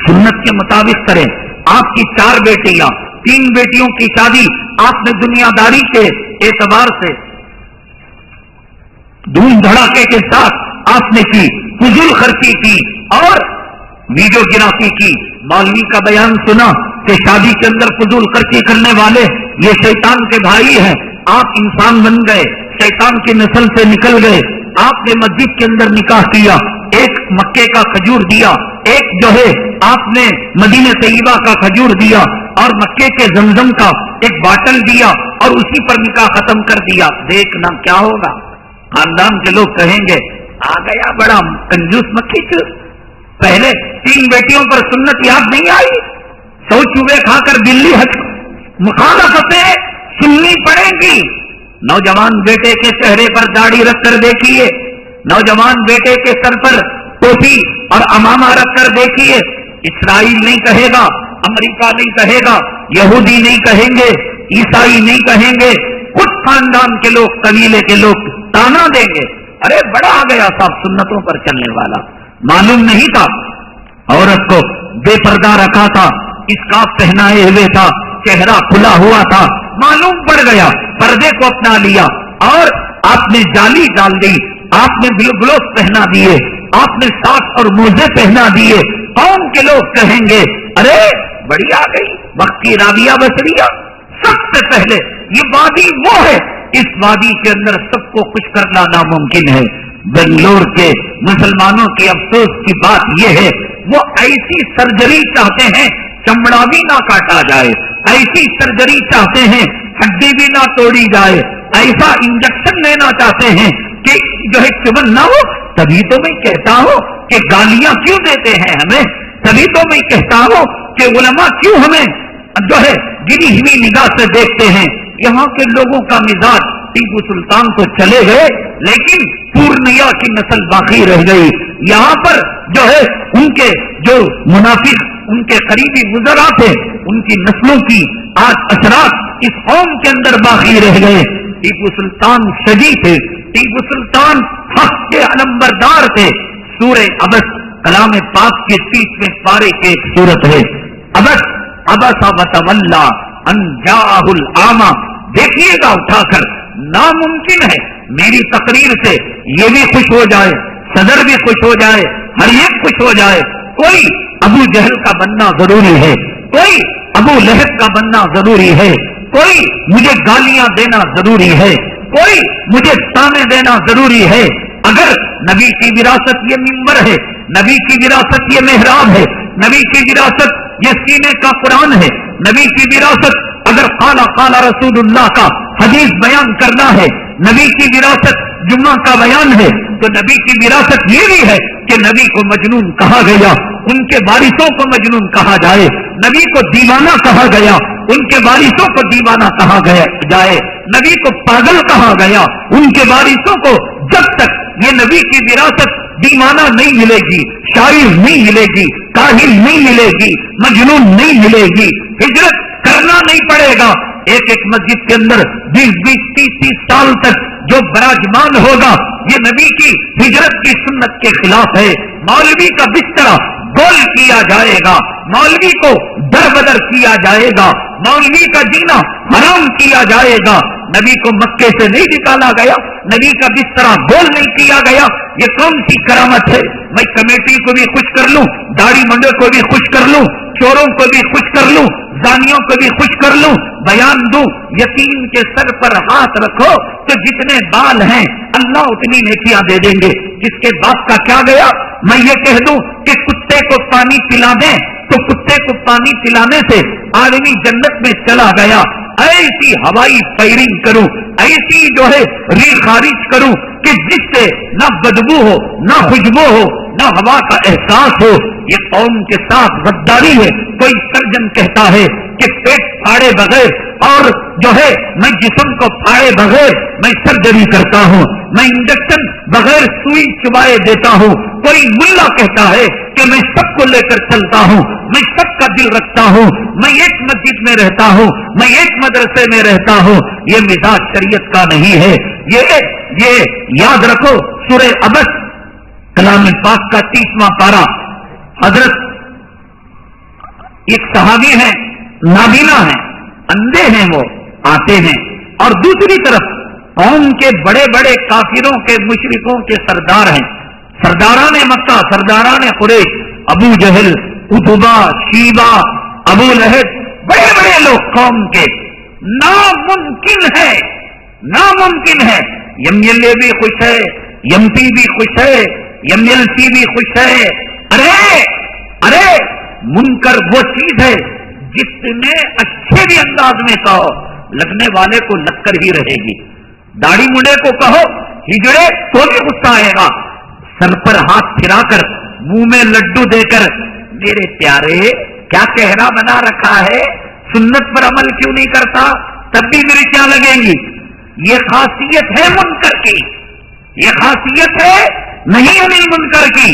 سنت کے مطابق کریں. آپ کی 4 بیٹیاں، 3 بیٹیوں کی شادی آپ نے دنیا داری کے اعتبار سے دھوم دھڑاکے کے ساتھ آپ نے کی، فضول خرچی کی اور ویڈیوگرافی کی. مولوی کا بیان سنا کہ شادی کے اندر فضول خرچی کرنے والے یہ شیطان کے بھائی ہیں. آپ انسان بن گئے، شیطان کی نسل سے نکل گئے. آپ نے مسجد کے اندر نکاح کیا، ایک مکے کا کھجور دیا، ایک جو ہے آپ نے مدینہ طیبہ کا کھجور دیا اور مکے کے زمزم کا ایک باٹل دیا اور اسی پر نکاح ختم کر دیا. دیکھنا کیا ہوگا. خاندان کے لوگ کہیں گے آ گیا بڑا کنجوس مکھی چوس. پہلے 3 بیٹیوں پر سنت یاد نہیں آئی، 100 چوبے کھا کر دلی حج مخالفتیں سننی پڑیں گی. نوجوان بیٹے کے چہرے پر داڑھی رکھ کر دیکھیے، نوجوان بیٹے کے سر پر ٹوپی اور امامہ رکھ کر دیکھیے. اسرائیل نہیں کہے گا، امریکہ نہیں کہے گا، یہودی نہیں کہیں گے، عیسائی نہیں کہیں گے، خود خاندان کے لوگ، قبیلے کے لوگ تانا دیں گے. ارے بڑا آ گیا صاحب سنتوں پر چلنے والا. معلوم نہیں تھا عورت کو بے پردہ رکھا تھا، اسکارف پہنائے ہوئے تھا، چہرہ کھلا ہوا تھا. معلوم پڑ گیا، پردے کو اپنا لیا اور آپ نے جالی ڈال دی، آپ نے گلوز پہنا دیے، آپ نے ساکھ اور موزے پہنا دیے. قوم کے لوگ کہیں گے ارے بڑی آ گئی وقت کی رابعہ بصریہ. سب سے پہلے یہ وادی وہ ہے، اس وادی کے اندر سب کو خوش کرنا ناممکن ہے. بنگلور کے مسلمانوں کی افسوس کی بات یہ ہے وہ ایسی سرجری چاہتے ہیں چمڑا بھی نہ کاٹا جائے، ایسی سرجری چاہتے ہیں ہڈی بھی نہ توڑی جائے، ایسا انجیکشن لینا چاہتے ہیں کہ جو ہے چبن نہ ہو. تبھی تو میں کہتا ہوں کہ گالیاں کیوں دیتے ہیں ہمیں، تبھی تو میں کہتا ہوں کہ علماء کیوں ہمیں جو ہے گری ہوئی نگاہ سے دیکھتے ہیں. یہاں کے لوگوں کا مزاج ٹیپو سلطان تو چلے گئے لیکن پورنیا کی نسل باقی رہ گئی. یہاں پر جو ہے ان کے جو منافق، ان کے قریبی وزراء تھے، ان کی نسلوں کی آج اثرات اس قوم کے اندر باقی رہ گئے. ٹیپو سلطان شجی تھے، ٹیپو سلطان حق کے علمبردار تھے. سورہ عبس کلام پاک کے 30ویں پارے کی ایک سورت ہے. عبس عبس وتولی ان جاءہ الاعمی. دیکھیے گا اٹھا کر، ناممکن ہے میری تقریر سے یہ بھی خوش ہو جائے، صدر بھی خوش ہو جائے، ہر ایک خوش ہو جائے. کوئی ابو جہل کا بننا ضروری ہے، کوئی ابو لہب کا بننا ضروری ہے، کوئی مجھے گالیاں دینا ضروری ہے، کوئی مجھے تانے دینا ضروری ہے. اگر نبی کی وراثت یہ منبر ہے، نبی کی وراثت یہ محراب ہے، نبی کی وراثت یہ سینے کا قرآن ہے، نبی کی وراثت اگر قال رسول اللہ کا حدیث بیان کرنا ہے، نبی کی وراثت جمعہ کا بیان ہے، تو نبی کی وراثت یہ بھی ہے کہ نبی کو مجنون کہا گیا، ان کے وارثوں کو مجنون کہا جائے، نبی کو دیوانہ کہا گیا، ان کے وارثوں کو دیوانہ کہا جائے، نبی کو پاگل کہا گیا، ان کے وارثوں کو. جب تک یہ نبی کی وراثت دیوانہ نہیں ملے گی، شاعر نہیں ملے گی، کاہل نہیں ملے گی، مجنون نہیں ملے گی، ہجرت کرنا نہیں پڑے گا. ایک ایک مسجد کے اندر 20 30 سال تک جو براجمان ہوگا یہ نبی کی ہجرت کی سنت کے خلاف ہے. مولوی کا بستر گول کیا جائے گا، مولوی کو در بدر کیا جائے گا، مولوی کا جینا حرام کیا جائے گا. نبی کو مکے سے نہیں نکالا گیا، نبی کا بستر گول نہیں کیا گیا. یہ کون سی کرامت ہے؟ میں کمیٹی کو بھی خوش کر لوں، داڑھی منڈے کو بھی خوش کر لوں، چوروں کو بھی خوش کر لوں، زانیوں کو بھی خوش کر لوں، بیان دوں یتیم کے سر پر ہاتھ رکھو تو جتنے بال ہیں اللہ اتنی نیکیاں دے دیں گے. جس کے باپ کا کیا گیا؟ میں یہ کہہ دوں کہ کتے کو پانی پلا دیں تو کتے کو پانی پلانے سے آدمی جنت میں چلا گیا. ایسی ہوائی فائرنگ کروں، ایسی جو ہے ری خارج کروں کہ جس سے نہ بدبو ہو، نہ خوشبو ہو، نہ ہوا کا احساس ہو. یہ قوم کے ساتھ غداری ہے. کوئی سرجن کہتا ہے کہ پیٹ پھاڑے بغیر اور جو ہے میں جسم کو پھاڑے بغیر میں سرجری کرتا ہوں, میں انجیکشن بغیر سوئی چبائے دیتا ہوں. کوئی ملا کہتا ہے کہ میں سب کو لے کر چلتا ہوں, میں سب کا دل رکھتا ہوں, میں ایک مسجد میں رہتا ہوں, میں ایک مدرسے میں رہتا ہوں. یہ مزاج شریعت کا نہیں ہے. یہ یاد رکھو, سورہ عبس کلام پاک کا 30واں پارہ. حضرت ایک صحابی ہیں, نابینا ہیں, اندھے ہیں, وہ آتے ہیں اور دوسری طرف قوم کے بڑے بڑے کافروں کے مشرکوں کے سردار ہیں, سرداران مکہ, سرداران قریش, ابو جہل, اتبا, شیبہ, ابو لہب, بڑے بڑے لوگ قوم کے. ناممکن ہے. ایم ایل اے بھی خوش ہے, ایم پی بھی خوش ہے, ایم ایل سی بھی خوش ہے. ارے منکر وہ چیز ہے جس میں اچھے بھی انداز میں کہو لگنے والے کو لگ کر ہی رہے گی. داڑھی مڈے کو کہو ہجڑے تو بھی غصہ آئے گا. سر پر ہاتھ پھرا کر منہ میں لڈو دے کر میرے پیارے کیا کہنا بنا رکھا ہے, سنت پر عمل کیوں نہیں کرتا, تب بھی مرچیاں لگیں گی. یہ خاصیت ہے منکر کی, یہ خاصیت ہے نہیں انل منکر کی.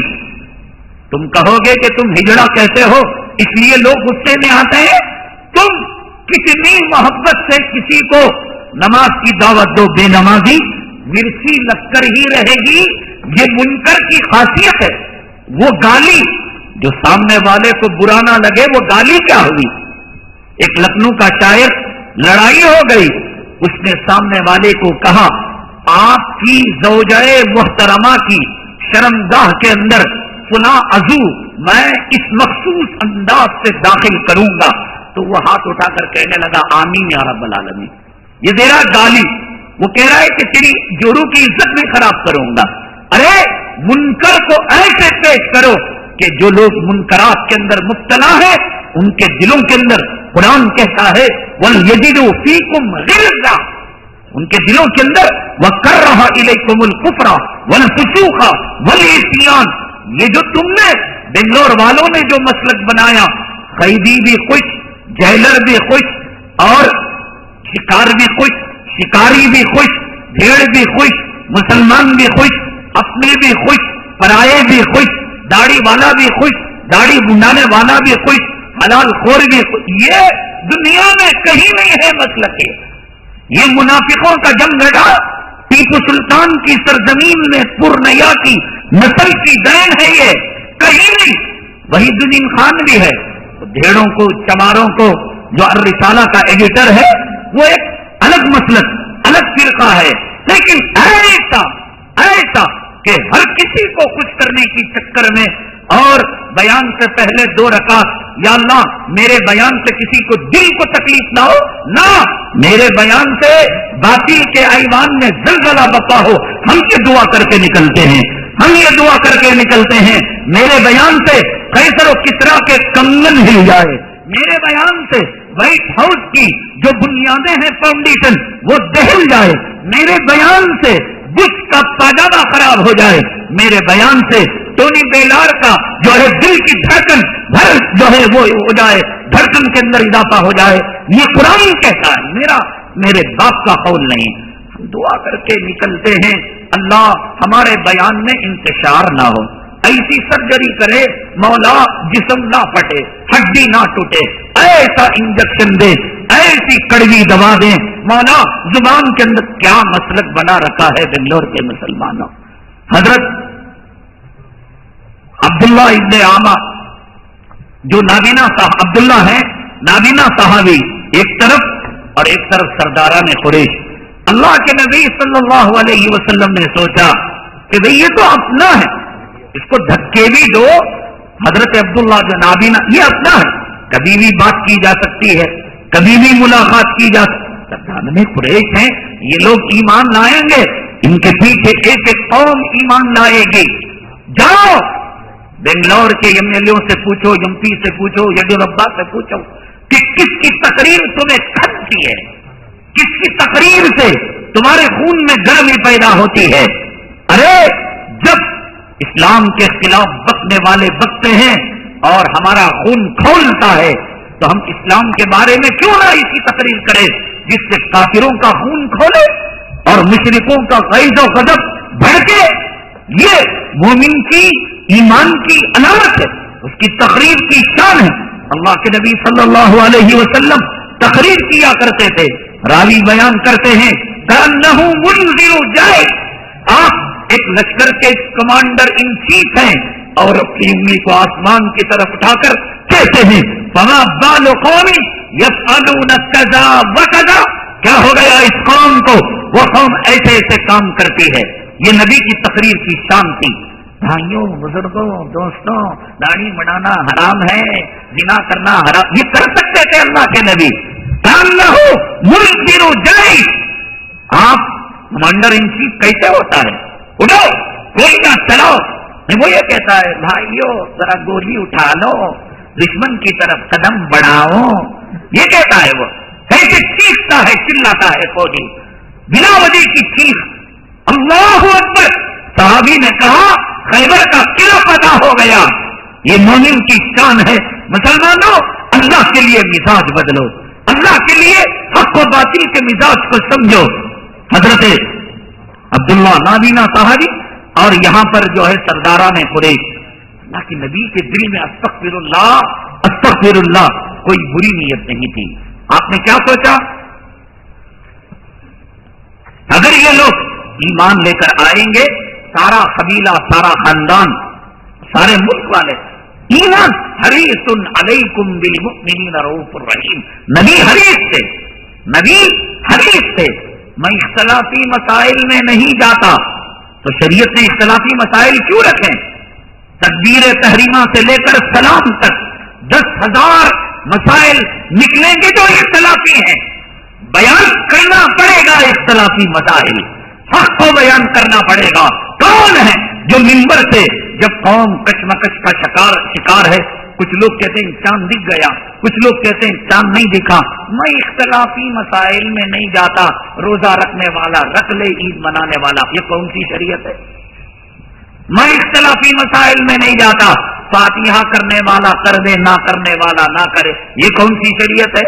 تم کہو گے کہ تم ہجڑا کہتے ہو اس لیے لوگ غصے میں آتے ہیں. تم کتنی محبت سے کسی کو نماز کی دعوت دو, بے نمازی ورثی لگ کر ہی رہے گی. یہ منکر کی خاصیت ہے. وہ گالی جو سامنے والے کو برا نہ لگے, وہ گالی کیا ہوئی. ایک لکھنؤ کا شاعر, لڑائی ہو گئی, اس نے سامنے والے کو کہا آپ کی زوجہ محترمہ کی شرمگاہ کے اندر فلاں عضو میں اس مخصوص انداز سے داخل کروں گا. تو وہ ہاتھ اٹھا کر کہنے لگا آمین یا رب العالمین. یہ دے رہا گالی, وہ کہہ رہا ہے کہ تیری جورو کی عزت میں خراب کروں گا. ارے منکر کو ایسے پیش کرو کہ جو لوگ منکرات کے اندر مبتلا ہیں ان کے دلوں کے اندر قرآن کہتا ہے وَلْيَجِدُوا فِيكُمْ غِلْظَةً, ان کے دلوں کے اندر وَكَرَّهَ إِلَيْكُمُ الْكُفْرَ وَالْفُسُوقَ وَالْعِصْيَانَ. یہ جو تم نے بنگلور والوں نے جو مسلک بنایا, قیدی بھی خوش, جیلر بھی خوش, اور شکار بھی خوش, شکاری بھی خوش, بھیڑ بھی خوش, مسلمان بھی خوش, اپنے بھی خوش, پرائے بھی خوش, داڑھی والا بھی خوش, داڑھی بنانے والا بھی خوش, حلال خور بھی خوش. یہ دنیا میں کہیں نہیں ہے مسلک. یہ منافقوں کا جنگ گڑھا ٹیپو سلطان کی سرزمین میں پورنیا کی نسل کی دین ہے, یہ کہیں نہیں. وہی دنین خان بھی ہے, بھیڑوں کو, چماروں کو, جو الرسالہ کا ایڈیٹر ہے, وہ ایک الگ مسلک, الگ فرقہ ہے. لیکن ایسا کہ ہر کسی کو خوش کرنے کی چکر میں اور بیان سے پہلے 2 رکعت, یا اللہ میرے بیان سے کسی کو دل کو تکلیف نہ ہو, نہ میرے بیان سے باطل کے ایوان میں زلزلہ بپا ہو. ہم یہ دعا کر کے نکلتے ہیں, ہم یہ دعا کر کے نکلتے ہیں میرے بیان سے قیصر و کسریٰ کے کنگن ہل جائے, میرے بیان سے وائٹ ہاؤس کی جو بنیادیں ہیں فاؤنڈیشن وہ دہل جائے, میرے بیان سے بش کا پاجامہ خراب ہو جائے, میرے بیان سے ٹونی بیلار کا جو ہے دل کی دھڑکن بھر جو ہے وہ ہو جائے, دھڑکن کے اندر اضافہ ہو جائے. یہ قرآن کہتا ہے, میرے باپ کا قول نہیں. ہم دعا کر کے نکلتے ہیں اللہ ہمارے بیان میں انتشار نہ ہو, ایسی سرجری کرے مولا جسم نہ پھٹے, ہڈی نہ ٹوٹے, ایسا انجیکشن دے, ایسی کڑوی دوا دیں مولا. زبان کے اندر کیا مسلک بنا رکھا ہے بنگلور کے مسلمانوں. حضرت عبداللہ ابن عامہ جو نابینا عبداللہ ہیں, نابینا صحابی ایک طرف اور ایک طرف سرداران قریش. اللہ کے نبی صلی اللہ علیہ وسلم نے سوچا کہ بھئی یہ تو اپنا ہے, اس کو دھکے بھی دو. حضرت عبداللہ جو نابینا یہ اپنا ہے, کبھی بھی بات کی جا سکتی ہے, کبھی بھی ملاقات کی جا سکتی. سرداران قریش ہیں, یہ لوگ ایمان لائیں گے, ان کے پیچھے ایک ایک قوم ایمان لائے گی. جاؤ بنگلور کے ایم ایل اے سے پوچھو, ایم پی سے پوچھو, یڈیورپا سے پوچھو کہ کس کی تقریر تمہیں کھنتی ہے, کس کی تقریر سے تمہارے خون میں گرمی پیدا ہوتی ہے. ارے جب اسلام کے خلاف بکنے والے بکتے ہیں اور ہمارا خون کھولتا ہے، تو ہم اسلام کے بارے میں کیوں نہ ایسی تقریر کریں جس سے کافروں کا خون کھولے اور مشرکوں کا غیظ و غضب بھڑکے؟ یہ مومن کی ایمان کی علامت ہے، اس کی تقریر کی شان ہے۔ اللہ کے نبی صلی اللہ علیہ وسلم تقریر کیا کرتے تھے، راوی بیان کرتے ہیں کأنہ منذر جائے، آپ ایک لشکر کے کمانڈر ان چیف ہیں اور اپنی انگلی کو آسمان کی طرف اٹھا کر کہتے ہیں فما بال قوم یفعلون کذا وکذا، کیا ہو گیا اس قوم کو، وہ قوم ایسے ایسے کام کرتی ہے۔ یہ نبی کی تقریر کی شان تھی۔ بھائیوں، بزرگوں، دوستوں، داڑھی بڑھانا حرام ہے، زنا کرنا حرام، یہ کر سکتے تھے اللہ کے نبی۔ منذر جائے، آپ کمانڈر ان چیف کیسے ہوتا ہے، اٹھو گولی نہ چلاؤ، وہ یہ کہتا ہے بھائیو ذرا گولی اٹھا لو، دشمن کی طرف قدم بڑھاؤ، یہ کہتا ہے وہ، کیسے چیختا ہے، چلاتا ہے فوجی بلا وجہ کی چیخ، اللہ اکبر۔ صحابی نے کہا خیبر کا قلعہ فتح ہو گیا۔ یہ مومن کی شان ہے۔ مسلمانوں، اللہ کے لیے مزاج بدلو، اللہ کے لیے حق و باطل کے مزاج کو سمجھو۔ حضرت عبداللہ نابینا صحابی اور یہاں پر جو ہے سرداران قریش، اللہ کے نبی کے دل میں استغفر اللہ کوئی بری نیت نہیں تھی۔ آپ نے کیا سوچا، اگر یہ لوگ ایمان لے کر آئیں گے، سارا قبیلہ، سارا خاندان، سارے ملک والے ایمان، حریص علیکم بالمؤمنین رؤوف الرحیم، نبی حریص تھے، نبی حریص تھے۔ میں اختلافی مسائل میں نہیں جاتا، تو شریعت نے اختلافی مسائل کیوں رکھے؟ تکبیر تحریمہ سے لے کر سلام تک 10,000 مسائل نکلیں گے جو اختلافی ہیں، بیان کرنا پڑے گا اختلافی مسائل، حق کو بیان کرنا پڑے گا۔ کون ہے جو منبر سے، جب قوم کشمکش کا شکار ہے، کچھ لوگ کہتے ہیں چاند دکھ گیا، کچھ لوگ کہتے ہیں چاند نہیں دکھا، میں اختلافی مسائل میں نہیں جاتا، روزہ رکھنے والا رکھ لے، عید منانے والا، یہ کون سی شریعت ہے؟ میں اختلافی مسائل میں نہیں جاتا، فاتحہ کرنے والا کر دے، نہ کرنے والا نہ کرے، یہ کون سی شریعت ہے؟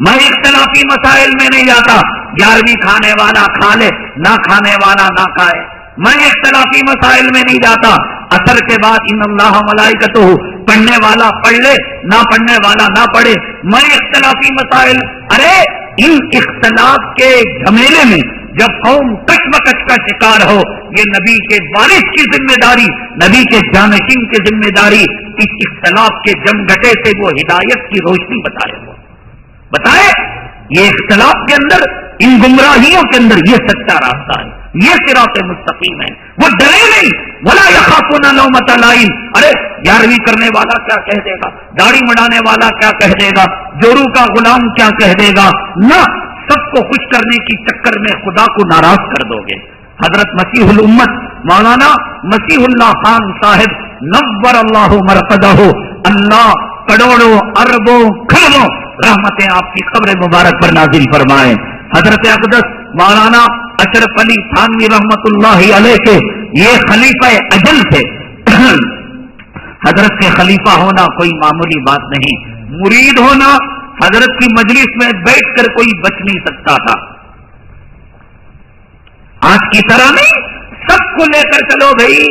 میں اختلافی مسائل میں نہیں جاتا، 11ویں کھانے والا کھا لے، نہ کھانے والا نہ کھائے، میں اختلافی مسائل میں نہیں جاتا، اثر کے بعد ان اللہ ملائکتہ، پڑھنے والا پڑھ لے، نہ پڑھنے والا نہ پڑھے، میں اختلافی مسائل۔ ارے ان اختلاف کے جھمیلے میں جب قوم کشمکش کا شکار ہو، یہ نبی کے وارث کی ذمہ داری، نبی کے جانشین کی ذمہ داری، اس اختلاف کے جمگھٹے سے وہ ہدایت کی روشنی بتائے یہ اختلاف کے اندر، ان گمراہیوں کے اندر یہ سچا راستہ ہے، یہ صراط مستقیم ہے، وہ ڈرے نہیں، ولا یخافون لومۃ لائم۔ ارے 11ویں کرنے والا کیا کہہ دے گا، داڑھی مڑانے والا کیا کہہ دے گا، جورو کا غلام کیا کہہ دے گا، نہ، سب کو خوش کرنے کی چکر میں خدا کو ناراض کر دو گے۔ حضرت مسیح الامت مولانا مسیح اللہ خان صاحب نور اللہ مرقدہ، اللہ کروڑوں اربوں کھربوں رحمتیں آپ کی قبر مبارک پر نازل فرمائے۔ حضرت اقدس مولانا اشرف علی تھانوی رحمت اللہ علیہ کے یہ خلیفہ اجل تھے۔ حضرت کے خلیفہ ہونا کوئی معمولی بات نہیں، مرید ہونا حضرت کی مجلس میں بیٹھ کر کوئی بچ نہیں سکتا تھا۔ آج کی طرح نہیں، سب کو لے کر چلو بھائی،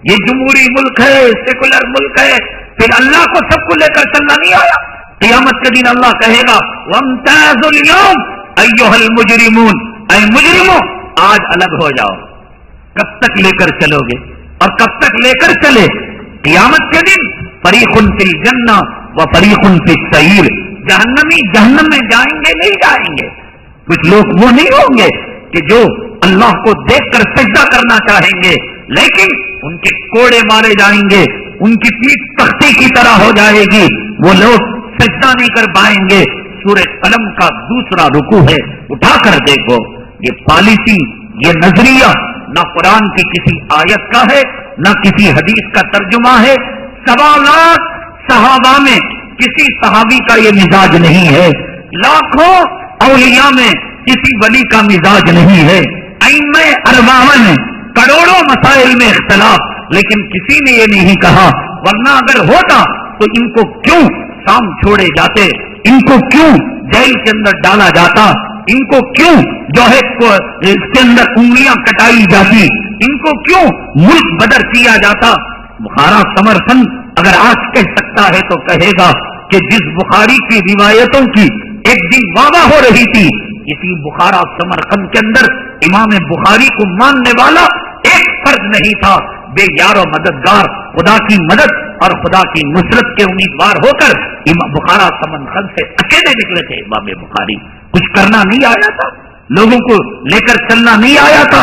یہ جمہوری ملک ہے، سیکولر ملک ہے، پھر اللہ کو سب کو لے کر چلنا نہیں آیا۔ قیامت کے دن اللہ کہے گا وَامْتَازُوا الْيَوْمَ أَيُّهَا الْمُجْرِمُونَ، اے مجرموں آج الگ ہو جاؤ۔ کب تک لے کر چلو گے اور کب تک لے کر چلے؟ قیامت کے دن فریق فی الجنہ و فریق فی السعیر، جہنمی جہنم میں جائیں گے نہیں جائیں گے۔ کچھ لوگ وہ نہیں ہوں گے کہ جو اللہ کو دیکھ کر سجدہ کرنا چاہیں گے، لیکن ان کے کوڑے مارے جائیں گے، ان کی پیٹھ تختی کی طرح ہو جائے گی، وہ لوگ سجدہ نہیں کر پائیں گے۔ سورہ قلم کا دوسرا رکوع ہے، اٹھا کر دیکھو، یہ پالیسی، یہ نظریہ نہ قرآن کی کسی آیت کا ہے، نہ کسی حدیث کا ترجمہ ہے۔ 1.25 لاکھ صحابہ میں کسی صحابی کا یہ مزاج نہیں ہے، لاکھوں اولیاء میں کسی ولی کا مزاج نہیں ہے، ائمہ اربعہ میں کروڑوں مسائل میں اختلاف، لیکن کسی نے یہ نہیں کہا، ورنہ اگر ہوتا تو ان کو کیوں شام چھوڑے جاتے، ان کو کیوں جیل کے اندر ڈالا جاتا، ان کو کیوں جو ہے اس کے اندر انگلیاں کٹائی جاتی، ان کو کیوں ملک بدر کیا جاتا۔ بخارا سمرقند اگر آج کہہ سکتا ہے تو کہے گا کہ جس بخاری کی روایتوں کی ایک دن واضح ہو رہی تھی، اسی بخارا سمرقند کے اندر امام بخاری کو ماننے والا ایک فرد نہیں تھا، بے یار و مددگار، خدا کی مدد اور خدا کی نصرت کے امیدوار ہو کر بخارا سمرقند سے اکیلے نکلے تھے امام بخاری۔ کچھ کرنا نہیں آیا تھا، لوگوں کو لے کر چلنا نہیں آیا تھا۔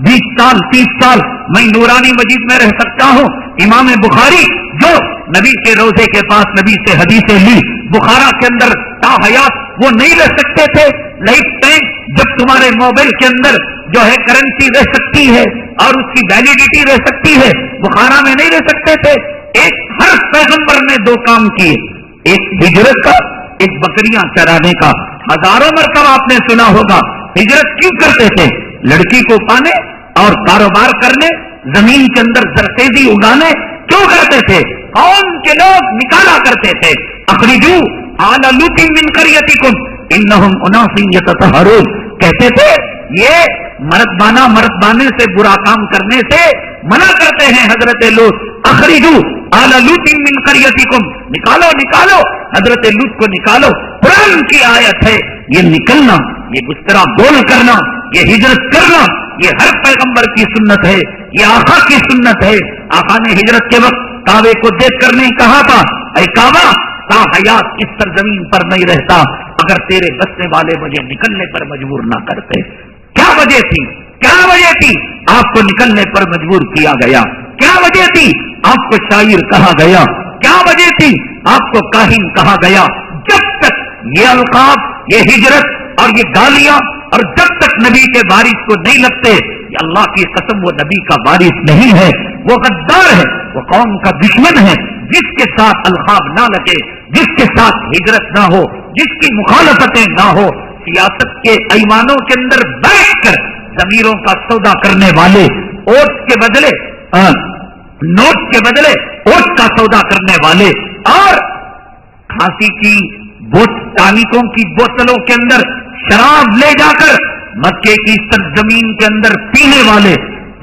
20 سال 30 سال میں نورانی مسجد میں رہ سکتا ہوں، امام بخاری جو نبی کے روزے کے پاس نبی سے حدیثیں لی، بخارا کے اندر تا حیات وہ نہیں رہ سکتے تھے۔ لائف ٹائم جب تمہارے موبائل کے اندر جو ہے کرنسی رہ سکتی ہے اور اس کی ویلیڈیٹی رہ سکتی ہے، بخارا میں نہیں رہ سکتے تھے۔ ایک ہر پیغمبر نے 2 کام کیے، ایک ہجرت کا، ایک بکریاں چرانے کا۔ ہزاروں مرتبہ آپ نے سنا ہوگا ہجرت کیوں کرتے تھے؟ لڑکی کو پانے اور کاروبار کرنے، زمین کے اندر زرخیزی اگانے کیوں کرتے تھے؟ قوم کے لوگ نکالا کرتے تھے، اخرجوا آل لوط من قریتکم انہم اناس یتطہرون، کہتے تھے یہ مرد بانے سے برا کام کرنے سے منع کرتے ہیں حضرت لوط۔ اخرجوا آل لوط من قریتکم، نکالو نکالو حضرت لوط کو نکالو۔ قرآن کی آیت ہے، یہ نکلنا، یہ گسترا بول کرنا، یہ ہجرت کرنا، یہ ہر پیغمبر کی سنت ہے، یہ آقا کی سنت ہے۔ آقا نے ہجرت کے وقت کعبے کو دیکھ کر نہیں کہا تھا اے کعبہ تا حیات اس سرزمین پر نہیں رہتا اگر تیرے بسنے والے مجھے نکلنے پر مجبور نہ کرتے۔ کیا وجہ تھی؟ کیا وجہ تھی آپ کو نکلنے پر مجبور کیا گیا؟ کیا وجہ تھی آپ کو شاعر کہا گیا؟ کیا وجہ تھی آپ کو کاہن کہا گیا؟ جب تک یہ القاب، یہ ہجرت اور یہ گالیاں اور جب تک نبی کے وارث کو نہیں لگتے، یہ اللہ کی قسم وہ نبی کا وارث نہیں ہے، وہ غدار ہے، وہ قوم کا دشمن ہے۔ جس کے ساتھ القاب نہ لگے، جس کے ساتھ ہجرت نہ ہو، جس کی مخالفتیں نہ ہو، سیاست کے ایوانوں کے اندر بیٹھ کر ضمیروں کا سودا کرنے والے، اوٹ کے بدلے نوٹ کے بدلے اوٹ کا سودا کرنے والے، اور کھانسی کی ٹانکوں کی بوتلوں کے اندر شراب لے جا کر مکے کی سرزمین کے اندر پینے والے،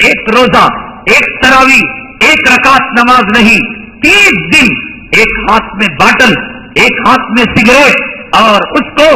ایک روزہ، ایک تراویح، ایک رکعت نماز نہیں، 30 دن ایک ہاتھ میں باٹل، ایک ہاتھ میں سگریٹ، اور اس کو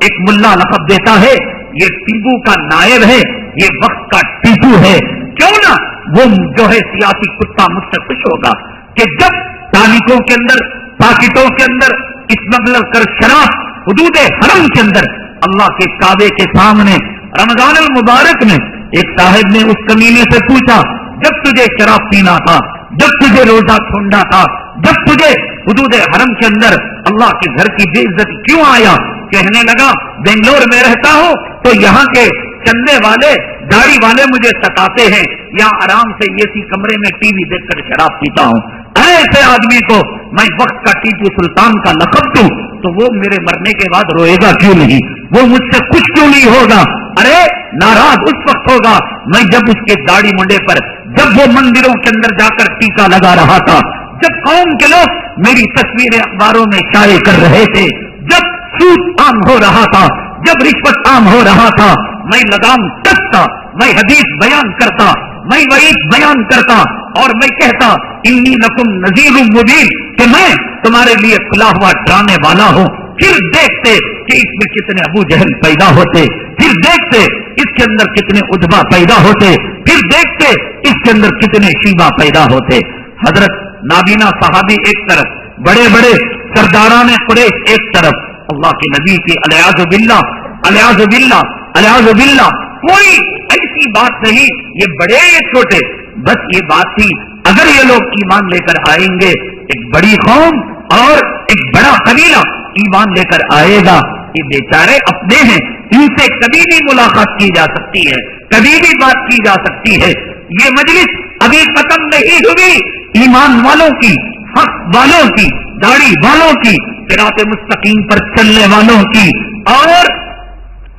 ایک ملا لقب دیتا ہے یہ ٹیپو کا نائب ہے، یہ وقت کا ٹیپو ہے۔ کیوں نہ وہ جو ہے سیاسی کتا مجھ سے خوش ہوگا کہ جب تانکوں کے اندر، پاکٹوں کے اندر اسمگلر کر شراب حدود حرم کے اندر اللہ کے کعبے کے سامنے رمضان المبارک میں ایک صاحب نے اس کمینے سے پوچھا، جب تجھے شراب پینا تھا، جب تجھے روزہ چھوڑنا تھا، جب تجھے حدود حرم کے اندر اللہ کے گھر کی بے عزتی کیوں آیا؟ کہنے لگا بنگلور میں رہتا ہوں تو یہاں کے چندے والے، داڑھی والے مجھے ستاتے ہیں، یہاں آرام سے اسی کمرے میں ٹی وی دیکھ کر شراب پیتا ہوں۔ ایسے آدمی کو میں وقت کا ٹیپو سلطان کا لقب دوں تو وہ میرے مرنے کے بعد روئے گا کیوں نہیں؟ وہ مجھ سے خوش کیوں نہیں ہوگا؟ ارے ناراض اس وقت ہوگا میں جب اس کے داڑھی منڈے پر، جب وہ مندروں کے اندر جا کر ٹیکا لگا رہا تھا، جب قوم کے لوگ میری تصویریں اخباروں میں شائع کر رہے تھے، جب سود عام ہو رہا تھا، جب رشوت عام ہو رہا تھا، میں لگام کستا، میں حدیث بیان کرتا، میں وعید بیان کرتا اور میں کہتا انی لکم نذیر مبین کہ میں تمہارے لیے کھلا ہوا ڈرانے والا ہوں۔ پھر دیکھتے کہ اس میں کتنے ابو جہل پیدا ہوتے، پھر دیکھتے اس کے اندر کتنے ادبا پیدا ہوتے، پھر دیکھتے اس کے اندر کتنے شیبہ پیدا ہوتے۔ حضرت نابینا صحابی ایک طرف، بڑے بڑے سرداران قریش ایک طرف، اللہ کے نبی کی الیاذ باللہ الیاذ باللہ الیاذ باللہ کوئی ایسی بات نہیں، یہ بڑے یہ چھوٹے، بس یہ بات تھی اگر یہ لوگ ایمان لے کر آئیں گے، ایک بڑی قوم اور ایک بڑا قبیلہ ایمان لے کر آئے گا، یہ بیچارے اپنے ہیں، ان سے کبھی بھی ملاقات کی جا سکتی ہے، کبھی بھی بات کی جا سکتی ہے۔ یہ مجلس ابھی ختم نہیں ہوئی، ایمان والوں کی، حق والوں کی، داڑھی والوں کی، صراط مستقیم پر چلنے والوں کی، اور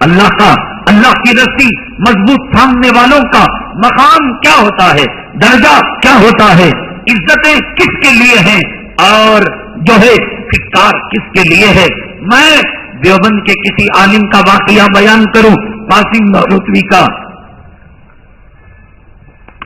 اللہ کی رسی مضبوط تھامنے والوں کا مقام کیا ہوتا ہے، درجہ کیا ہوتا ہے، عزتیں کس کے لیے ہیں، اور جو ہے فکار کس کے لیے ہے؟ میں دیوبند کے کسی عالم کا واقعہ بیان کروں، قاسم نانوتوی کا،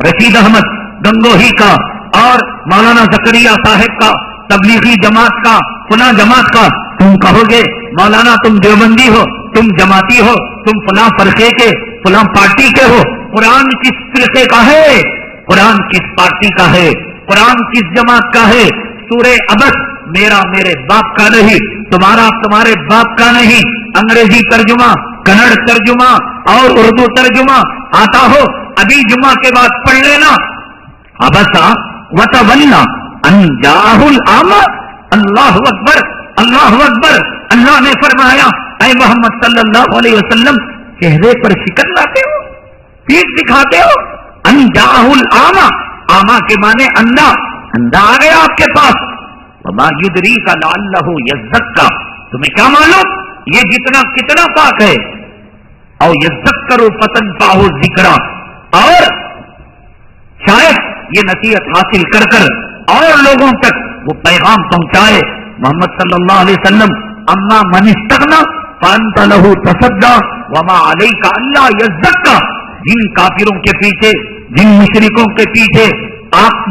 رشید احمد گنگوہی کا، اور مولانا زکریا صاحب کا، تبلیغی جماعت کا، فلاں جماعت کا. تم کہو گے مولانا تم دیوبندی ہو، تم جماعتی ہو، تم فلاں فرقے کے، فلاں پارٹی کے ہو. قرآن کس فرقے کا ہے؟ قرآن کس پارٹی کا ہے؟ قرآن کس جماعت کا ہے؟ سورہ عبس میرا میرے باپ کا نہیں، تمہارا تمہارے باپ کا نہیں. انگریزی ترجمہ، کنڑ ترجمہ اور اردو ترجمہ آتا ہو ابھی جمعہ کے بعد پڑھ لینا. ابسا وتولا ان جاءہ الاعمی. اللہ اکبر، اللہ اکبر. اللہ نے فرمایا اے محمد صلی اللہ علیہ وسلم چہرے پر شکن لاتے ہو، پیٹ دکھاتے ہو. ان جاءہ الاعمی، اعمی کے معنی اندھا، اندھا آ گیا آپ کے پاس. وما یدریک لعلہ یزکا، تمہیں کیا معلوم یہ جتنا کتنا پاک ہے. او یذکر فتنفعہ الذکریٰ، اور شاید یہ نصیحت حاصل کر کر اور لوگوں تک وہ پیغام پہنچائے. محمد صلی اللہ علیہ وسلم اما من استغنی فانت لہ تصدی وما علیک الا یزکا. جن کافروں کے پیچھے، جن مشرکوں کے پیچھے آپ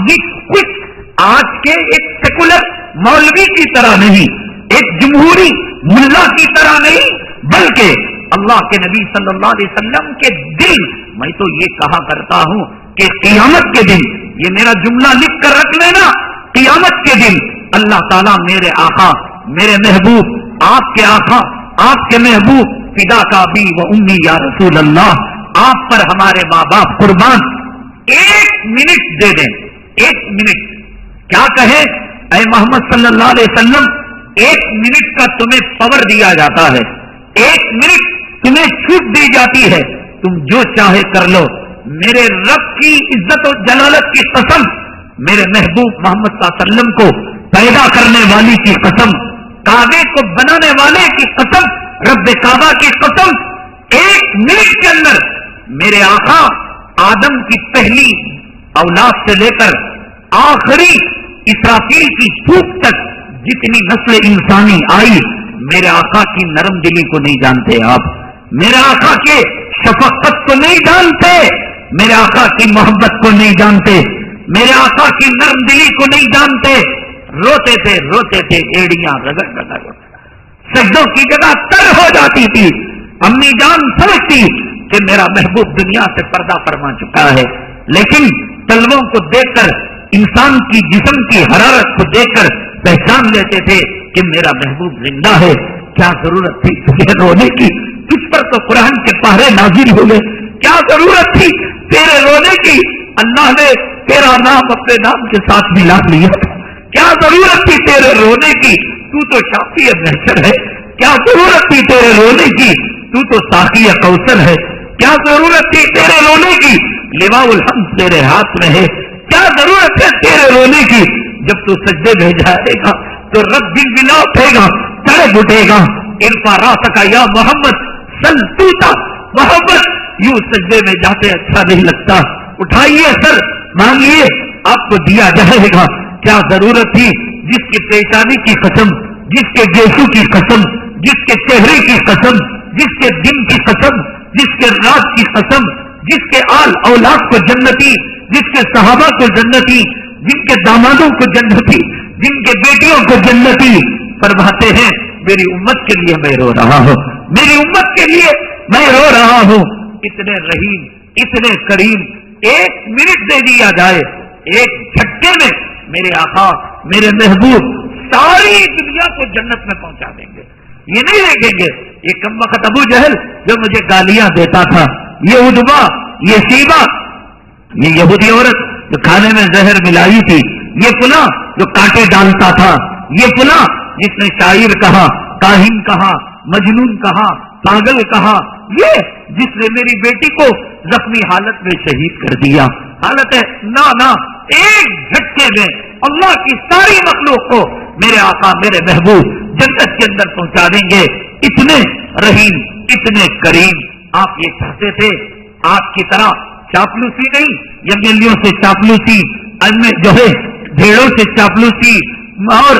کچھ آج کے ایک سیکولر مولوی کی طرح نہیں، ایک جمہوری ملا کی طرح نہیں، بلکہ اللہ کے نبی صلی اللہ علیہ وسلم کے دل. میں تو یہ کہا کرتا ہوں کہ قیامت کے دن، یہ میرا جملہ لکھ کر رکھ لینا، قیامت کے دن اللہ تعالیٰ میرے آقا، میرے محبوب، آپ کے آقا، آپ کے محبوب، فدا کا بھی و امی یا رسول اللہ، آپ پر ہمارے ماں باپ قربان، ایک منٹ دے دیں، ایک منٹ. کیا کہے اے محمد صلی اللہ علیہ وسلم، ایک منٹ کا تمہیں پاور دیا جاتا ہے، ایک منٹ تمہیں چھوٹ دی جاتی ہے، تم جو چاہے کر لو. میرے رب کی عزت و جلالت کی قسم، میرے محبوب محمد صلی اللہ علیہ وسلم کو پیدا کرنے والی کی قسم، کعبے کو بنانے والے کی قسم، رب کعبہ کی قسم، ایک منٹ کے اندر میرے آقا آدم کی پہلی اولاد سے لے کر آخری اسرافیل کی پھوک تک جتنی نسل انسانی آئی، میرے آقا کی نرم دلی کو نہیں جانتے آپ، میرے آقا کے شفقت کو نہیں جانتے، میرے آقا کی محبت کو نہیں جانتے، میرے آقا کی نرم دلی کو نہیں جانتے. روتے تھے ایڑیاں رگڑ رگڑ، سجدوں کی جگہ تر ہو جاتی تھی. امی جان سمجھتی کہ میرا محبوب دنیا سے پردہ فرما چکا ہے، لیکن طلبوں کو دیکھ کر، انسان کی جسم کی حرارت کو دیکھ کر پہچان لیتے تھے کہ میرا محبوب زندہ ہے. کیا ضرورت تھی تجھے رونے کی؟ تجھ پر تو قرآن کے پہرے نازل ہوئے. کیا ضرورت تھی تیرے رونے کی؟ اللہ نے تیرا نام اپنے نام کے ساتھ ملا لیا. کیا ضرورت تھی تیرے رونے کی؟ تو تو شافی محشر ہے. کیا ضرورت تھی تیرے رونے کی؟ تو تو ساقی کوثر ہے. کیا ضرورت تھی تیرے رونے کی؟ لواء الحمد تیرے ہاتھ میں ہے. کیا ضرورت ہے تیرے رونے کی؟ جب تو سجدے میں جائے گا تو رب دل بلا اٹھے گا، تڑپ اٹھے گا. ارفع راسک یا محمد سل توتا، محمد یوں سجدے میں جاتے اچھا نہیں لگتا، اٹھائیے سر، مانگیے، آپ کو دیا جائے گا. کیا ضرورت تھی جس کی پیشانی کی قسم، جس کے گیسو کی قسم، جس کے چہرے کی قسم، جس کے دن کی قسم، جس کے رات کی قسم، جس کے آل اولاد کو جنتی، جس کے صحابہ کو جنتی، جن کے دامادوں کو جنتی، جن کے بیٹیوں کو جنتی. فرماتے ہیں میری امت کے لیے میں رو رہا ہوں، میری امت کے لیے میں رو رہا ہوں. اتنے رحیم، اتنے کریم، ایک منٹ دے دیا جائے، ایک جھٹکے میں میرے آقا، میرے محبوب ساری دنیا کو جنت میں پہنچا دیں گے. یہ نہیں دیکھیں گے یہ کم وقت ابو جہل جو مجھے گالیاں دیتا تھا، یہ ادبا، یہ سیبا، یہ یہودی عورت جو کھانے میں زہر ملائی تھی، یہ فلاں جو کانٹے ڈالتا تھا، یہ فلاں جس نے شاعر کہا، کاہن کہا، مجنون کہا، پاگل کہا، یہ جس نے میری بیٹی کو زخمی حالت میں شہید کر دیا. حالت ہے نا ایک جھٹکے میں اللہ کی ساری مخلوق کو میرے آقا، میرے محبوب جنت کے اندر پہنچا دیں گے. اتنے رحیم، اتنے کریم. آپ یہ چاہتے تھے آپ کی طرح چاپلوسی نہیں، ایم ایل اے سے چاپلوسی، جو ہے بھیڑوں سے چاپلوسی اور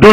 2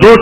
2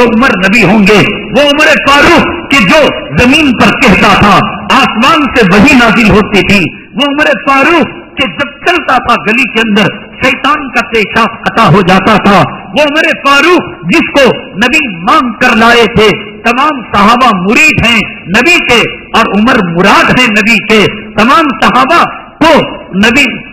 تو عمر نبی ہوں گے. وہ عمر فاروق کہ جو زمین پر کہتا تھا آسمان سے وحی نازل ہوتی تھی. وہ عمر فاروق کہ جب چلتا تھا گلی کے اندر شیطان کا پیشاب قطع ہو جاتا تھا. وہ عمر فاروق جس کو نبی مانگ کر لائے تھے. تمام صحابہ مرید ہیں نبی کے اور عمر مراد ہیں نبی کے. تمام صحابہ کو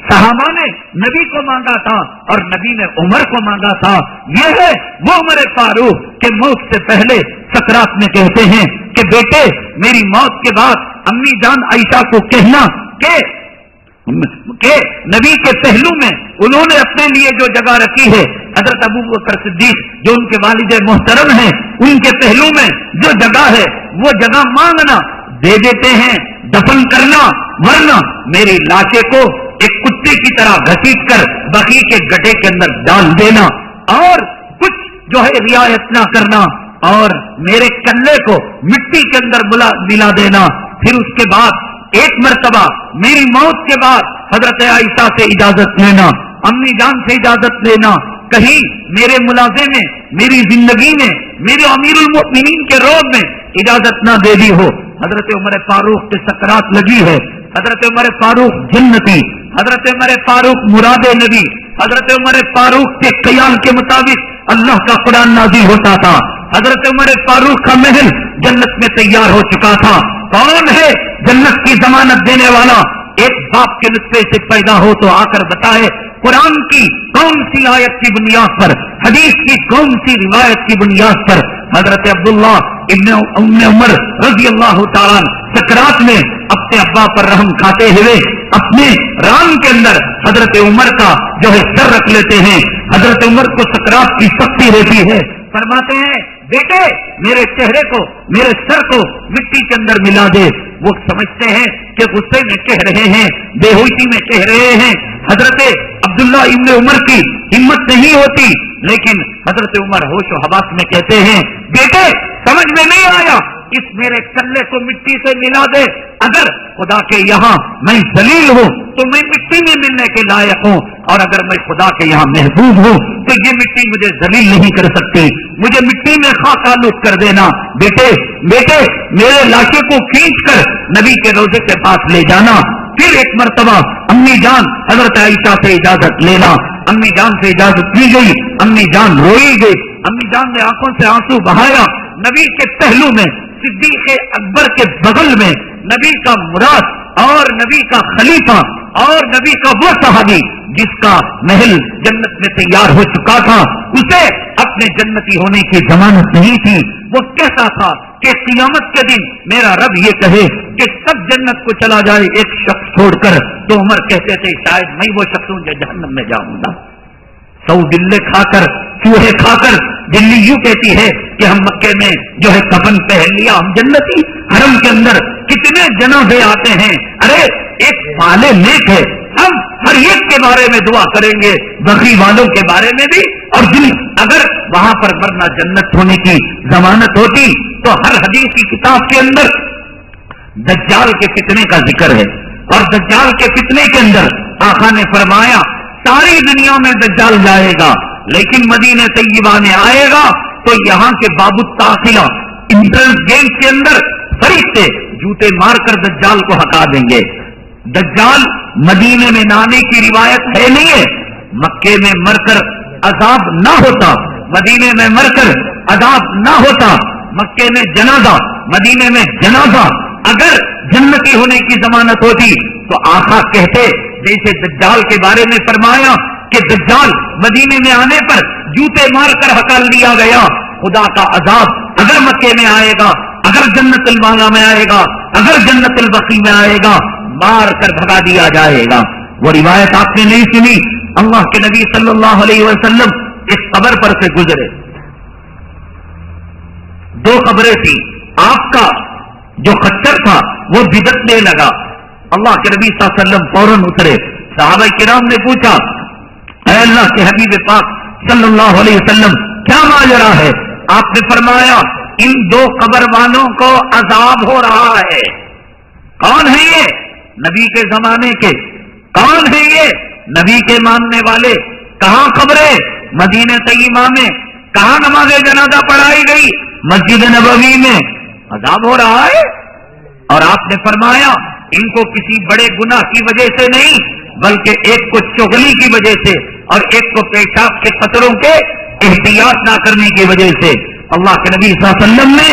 صحابہ نے نبی کو مانگا تھا اور نبی نے عمر کو مانگا تھا. یہ ہے وہ عمر فاروق کہ موت سے پہلے سکرات میں کہتے ہیں کہ بیٹے میری موت کے بعد امی جان عائشہ کو کہنا کہ نبی کے پہلو میں انہوں نے اپنے لیے جو جگہ رکھی ہے حضرت ابو بکر صدیق جو ان کے والد محترم ہیں ان کے پہلو میں جو جگہ ہے وہ جگہ مانگنا دے دیتے ہیں دفن کرنا. ورنہ میری لاشے کو ایک کتے کی طرح گھسیٹ کر بقی کے گڈھے کے اندر ڈال دینا اور کچھ جو ہے رعایت نہ کرنا اور میرے کلے کو مٹی کے اندر ملا دینا. پھر اس کے بعد ایک مرتبہ میری موت کے بعد حضرت عائشہ سے اجازت لینا, امی جان سے اجازت لینا, کہیں میرے ملازم میں میری زندگی میں میرے امیر المؤمنین کے روب میں اجازت نہ دے دی ہو. حضرت عمر فاروق کے سکرات لگی ہے. حضرت عمر فاروق جنتی, حضرت عمر فاروق مراد نبی, حضرت عمر فاروق کے خیال کے مطابق اللہ کا قرآن نازل ہوتا تھا. حضرت عمر فاروق کا محل جنت میں تیار ہو چکا تھا. کون ہے جنت کی ضمانت دینے والا؟ ایک باپ کے نطفے سے پیدا ہو تو آ کر بتائے قرآن کی کون سی آیت کی بنیاد پر, حدیث کی کون سی روایت کی بنیاد پر حضرت عبداللہ ابن ام عمر رضی اللہ تعالیٰ سکرات میں اپنے ابا پر رحم کھاتے ہوئے اپنے ران کے اندر حضرت عمر کا جو ہے سر رکھ لیتے ہیں. حضرت عمر کو سکرات کی سختی رہتی ہے. فرماتے ہیں بیٹے میرے چہرے کو میرے سر کو مٹی کے اندر ملا دے. وہ سمجھتے ہیں کہ غصے میں کہہ رہے ہیں, بے ہوشی میں کہہ رہے ہیں. حضرت عبداللہ ابن عمر کی ہمت نہیں ہوتی لیکن حضرت عمر ہوش و حواس میں کہتے ہیں بیٹے سمجھ میں نہیں آیا, اس میرے کلے کو مٹی سے ملا دے. اگر خدا کے یہاں میں ذلیل ہوں تو میں مٹی میں ملنے کے لائق ہوں اور اگر میں خدا کے یہاں محبوب ہوں تو یہ مٹی مجھے ذلیل نہیں کر سکتی. مجھے مٹی میں خاک آلود کر دینا. بیٹے میرے لاشے کو کھینچ کر نبی کے روزے کے پاس لے جانا. پھر ایک مرتبہ امی جان حضرت عائشہ سے اجازت لینا. امی جان سے اجازت لی گئی. امی جان روئی گئی. امی جان نے آنکھوں سے آنسو بہایا. نبی کے پہلو میں صدیق اکبر کے بغل میں نبی کا مراد اور نبی کا خلیفہ اور نبی کا وہ صحابی جس کا محل جنت میں تیار ہو چکا تھا, اسے اپنے جنتی ہونے کی ضمانت نہیں تھی. وہ کہتا تھا کہ قیامت کے دن میرا رب یہ کہے کہ سب جنت کو چلا جائے ایک شخص چھوڑ کر, تو عمر کہتے تھے شاید میں وہ شخص ہوں جو جہنم میں جاؤں گا. سو بلے کھا کر چوہے کھا کر دلی یوں کہتی ہے کہ ہم مکے میں جو ہے کفن پہن لیا ہم جنتی. حرم کے اندر کتنے جنازے آتے ہیں. ارے ایک والے نیک ہے, ہم ہر ایک کے بارے میں دعا کریں گے, بقی والوں کے بارے میں بھی. اور اگر وہاں پر ورنہ جنت ہونے کی ضمانت ہوتی تو ہر حدیث کی کتاب کے اندر دجال کے فتنے کا ذکر ہے. اور دجال کے فتنے کے اندر آقا نے فرمایا ساری دنیا میں دجال جائے گا لیکن مدینہ طیبہ میں آئے گا تو یہاں کے باب التاخلہ انٹرنس گیٹ کے اندر فرشتے جوتے مار کر دجال کو ہٹا دیں گے. دجال مدینے میں نہ آنے کی روایت ہے نہیں ہے. مکے میں مر کر عذاب نہ ہوتا, مدینے میں مر کر عذاب نہ ہوتا. مکے میں جنازہ, مدینے میں جنازہ. اگر جنتی ہونے کی ضمانت ہوتی تو آقا کہتے جیسے دجال کے بارے میں فرمایا کہ دجال مدینے میں آنے پر جوتے مار کر ہکال دیا گیا. خدا کا عذاب اگر مکے میں آئے گا, اگر جنت المالا میں آئے گا, اگر جنت البقیع میں آئے گا, مار کر بھگا دیا جائے گا. وہ روایت آپ نے نہیں سنی. اللہ کے نبی صلی اللہ علیہ وسلم اس قبر پر سے گزرے. 2 قبریں تھی. آپ کا جو خچر تھا وہ بدتنے لگا. اللہ کے نبی صلی اللہ علیہ وسلم فوراً اترے. صحابہ کرام نے پوچھا اے اللہ کے حبیب پاک صلی اللہ علیہ وسلم کیا ماجرا ہے؟ آپ نے فرمایا ان 2 قبر والوں کو عذاب ہو رہا ہے. کون ہے یہ؟ نبی کے زمانے کے. کون ہے یہ؟ نبی کے ماننے والے. کہاں قبریں؟ مدینہ طیبہ میں. کہاں نماز جنازہ پڑھائی گئی؟ مسجد نبوی میں۔ عذاب ہو رہا ہے، اور آپ نے فرمایا ان کو کسی بڑے گناہ کی وجہ سے نہیں، بلکہ ایک کو چغلی کی وجہ سے اور ایک کو پیشاب کے قطروں کے احتیاط نہ کرنے کی وجہ سے۔ اللہ کے نبی صلی اللہ علیہ وسلم نے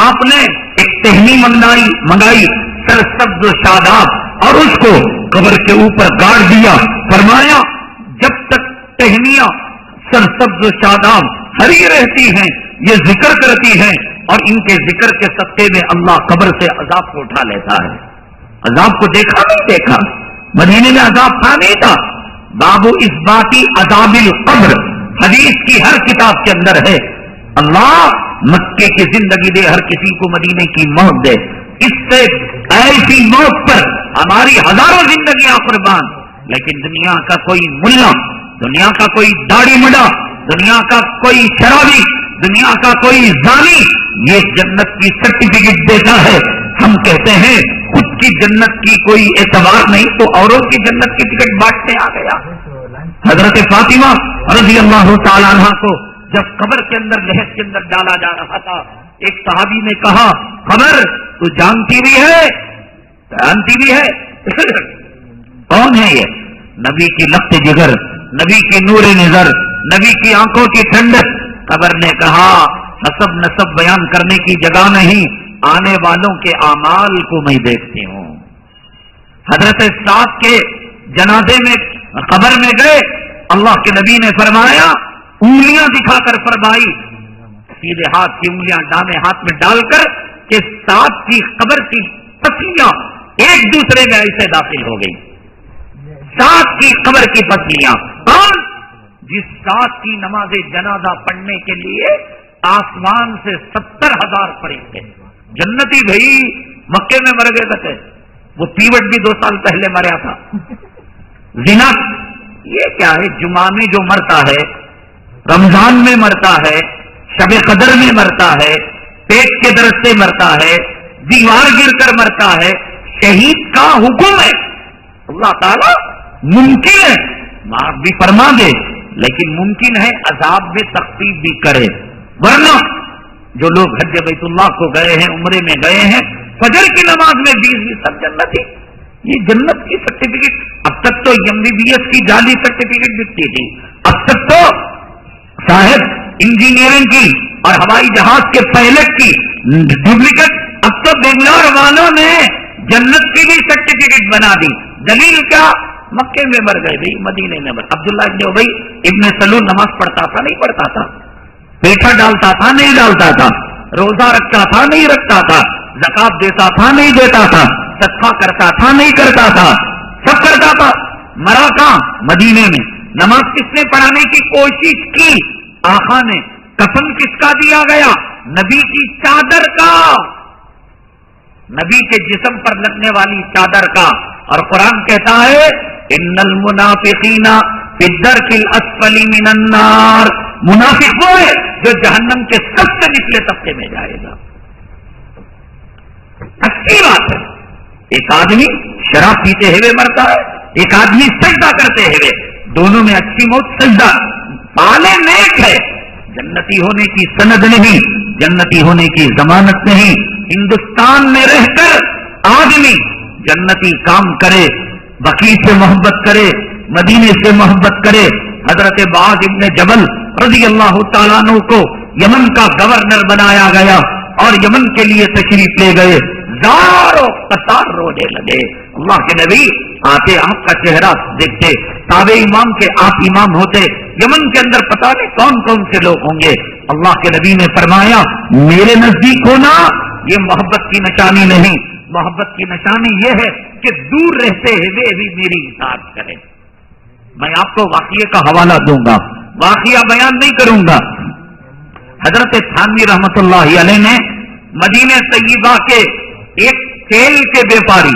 آپ نے ایک ٹہنی منگائی سرسبز و شاداب اور اس کو قبر کے اوپر گاڑ دیا۔ فرمایا جب تک ٹہنیاں سرسبز و شاداب ہری رہتی ہیں یہ ذکر کرتی ہیں، اور ان کے ذکر کے صدقے میں اللہ قبر سے عذاب کو اٹھا لیتا ہے۔ عذاب کو دیکھا نہیں دیکھا؟ مدینے میں عذاب تھا نہیں تھا؟ باب اثباتی عذاب القبر حدیث کی ہر کتاب کے اندر ہے۔ اللہ مکے کی زندگی دے، ہر کسی کو مدینے کی موت دے، اس سے ایسی موت پر ہماری ہزاروں زندگیاں قربان۔ لیکن دنیا کا کوئی ملا، دنیا کا کوئی داڑھی مڈا، دنیا کا کوئی شرابی، دنیا کا کوئی زانی یہ جنت کی سرٹیفکیٹ دیتا ہے، ہم کہتے ہیں خود کی جنت کی کوئی اعتبار نہیں تو اوروں کی جنت کی ٹکٹ بانٹنے آ گیا۔ حضرت فاطمہ رضی اللہ تعالیٰ عنہ کو جب قبر کے اندر لحد کے اندر ڈالا جا رہا تھا، ایک صحابی نے کہا قبر تو جانتی بھی ہے کون ہے یہ؟ نبی کی لفظ جگر، نبی کی نور نظر، نبی کی آنکھوں کی ٹھنڈک۔ قبر نے کہا حسب نسب بیان کرنے کی جگہ نہیں، آنے والوں کے اعمال کو میں دیکھتی ہوں۔ حضرت سعد کے جنازے میں قبر میں گئے، اللہ کے نبی نے فرمایا انگلیاں دکھا کر فرمائی، سیدھے ہاتھ کی انگلیاں دامے ہاتھ میں ڈال کر کہ سعد کی قبر کی پسلیاں ایک دوسرے میں ایسے داخل ہو گئی۔ سعد کی قبر کی پسلیاں، کون؟ جس سعد کی نماز جنازہ پڑھنے کے لیے آسمان سے 70,000 فرشتے، جنتی بھائی مکے میں مر گئے تھے، وہ پیوٹ بھی 2 سال پہلے مریا تھا۔ زنا یہ کیا ہے؟ جمعہ میں جو مرتا ہے، رمضان میں مرتا ہے، شب قدر میں مرتا ہے، پیٹ کے درد سے مرتا ہے، دیوار گر کر مرتا ہے، شہید کا حکم ہے۔ اللہ تعالیٰ ممکن ہے معاف بھی فرما دے، لیکن ممکن ہے عذاب میں تخفیف بھی کرے۔ ورنہ جو لوگ حج بیت اللہ کو گئے ہیں، عمرے میں گئے ہیں، فجر کی نماز میں 20 سب جنتی۔ یہ جنت کی سرٹیفکیٹ اب تک تو MBBS کی جعلی سرٹیفکیٹ دکھتی تھی، اب تک تو صاحب انجینئرنگ کی اور ہوائی جہاز کے پائلٹ کی ڈپلیکیٹ، اب تو بنگلور والوں نے جنت کی بھی سرٹیفکیٹ بنا دی۔ دلیل کیا؟ مکے میں مر گئے بھائی، مدینے میں مر۔ عبداللہ ابن ابی ابن سلول نماز پڑھتا تھا نہیں پڑھتا تھا، پیٹھا ڈالتا تھا نہیں ڈالتا تھا، روزہ رکھتا تھا نہیں رکھتا تھا، زکات دیتا تھا نہیں دیتا تھا، صدقہ کرتا تھا نہیں کرتا تھا، سب کرتا تھا۔ مرا کہاں؟ مدینے میں۔ نماز کس نے پڑھانے کی کوشش کی؟ آقا نے۔ کفن کس کا دیا گیا؟ نبی کی چادر کا، نبی کے جسم پر لگنے والی چادر کا۔ اور قرآن کہتا ہے ان المنافقین فی الدرک الاسفل من النار، منافق وہ ہے جو جہنم کے سب سے نچلے طبقے میں جائے گا۔ اچھی بات ہے، ایک آدمی شراب پیتے ہوئے مرتا ہے، ایک آدمی سجدہ کرتے ہوئے، دونوں میں اچھی موت سجدہ، پالے نیک ہے۔ جنتی ہونے کی سند نہیں، جنتی ہونے کی ضمانت نہیں۔ ہندوستان میں رہ کر آدمی جنتی کام کرے، بقیع سے محبت کرے، مدینے سے محبت کرے۔ حضرت معاذ ابن جبل رضی اللہ تعالیٰ عنہ کو یمن کا گورنر بنایا گیا اور یمن کے لیے تشریف لے گئے، زاروں قطار رونے لگے۔ اللہ کے نبی آتے آپ کا چہرہ دیکھتے، تابع امام کے آپ امام ہوتے، یمن کے اندر پتہ نہیں کون کون سے لوگ ہوں گے۔ اللہ کے نبی نے فرمایا میرے نزدیک ہونا یہ محبت کی نشانی نہیں، محبت کی نشانی یہ ہے کہ دور رہتے ہوئے بھی میری اطاعت کریں۔ میں آپ کو واقعے کا حوالہ دوں گا، واقعہ بیان نہیں کروں گا۔ حضرت تھانوی رحمت اللہ علیہ نے مدینہ طیبہ کے ایک تیل کے بیپاری،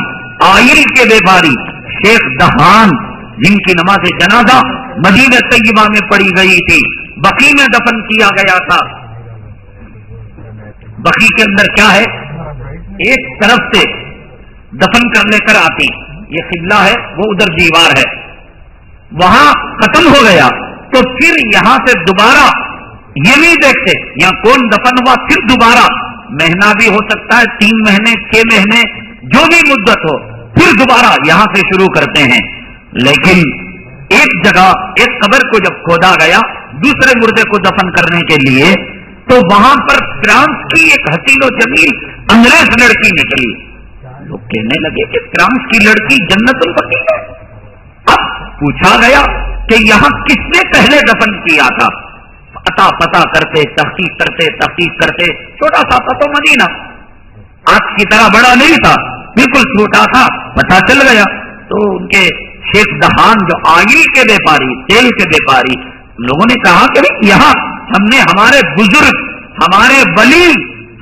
آئل کے بیپاری شیخ دہان، جن کی نماز جنازہ مدینہ طیبہ میں پڑھی گئی تھی، بقیع میں دفن کیا گیا تھا۔ بقیع کے اندر کیا ہے؟ ایک طرف سے دفن کر لے کر آتی، یہ قبلہ ہے، وہ ادھر دیوار ہے، وہاں ختم ہو گیا تو پھر یہاں سے دوبارہ یہ نہیں دیکھتے یا کون دفن ہوا پھر دوبارہ مہینہ بھی ہو سکتا ہے 3 مہینے 6 مہینے جو بھی مدت ہو پھر دوبارہ یہاں سے شروع کرتے ہیں. لیکن ایک جگہ ایک قبر کو جب کھودا گیا دوسرے مردے کو دفن کرنے کے لیے تو وہاں پر فرانس کی ایک حسین و جمیل انگریز لڑکی نکلی. لوگ کہنے لگے کہ فرانس کی لڑکی جنت البقیع ہے. اب پوچھا گیا کہ یہاں کس نے پہلے دفن کیا تھا؟ پتا کرتے تحقیق کرتے چھوٹا سا تھا تو مدینہ آج کی طرح بڑا نہیں تھا، بالکل چھوٹا تھا. پتا چل گیا تو ان کے شیخ دہان جو آئل کے بیپاری تیل کے بیپاری لوگوں نے کہا کہ یہاں ہم نے ہمارے بزرگ ہمارے ولی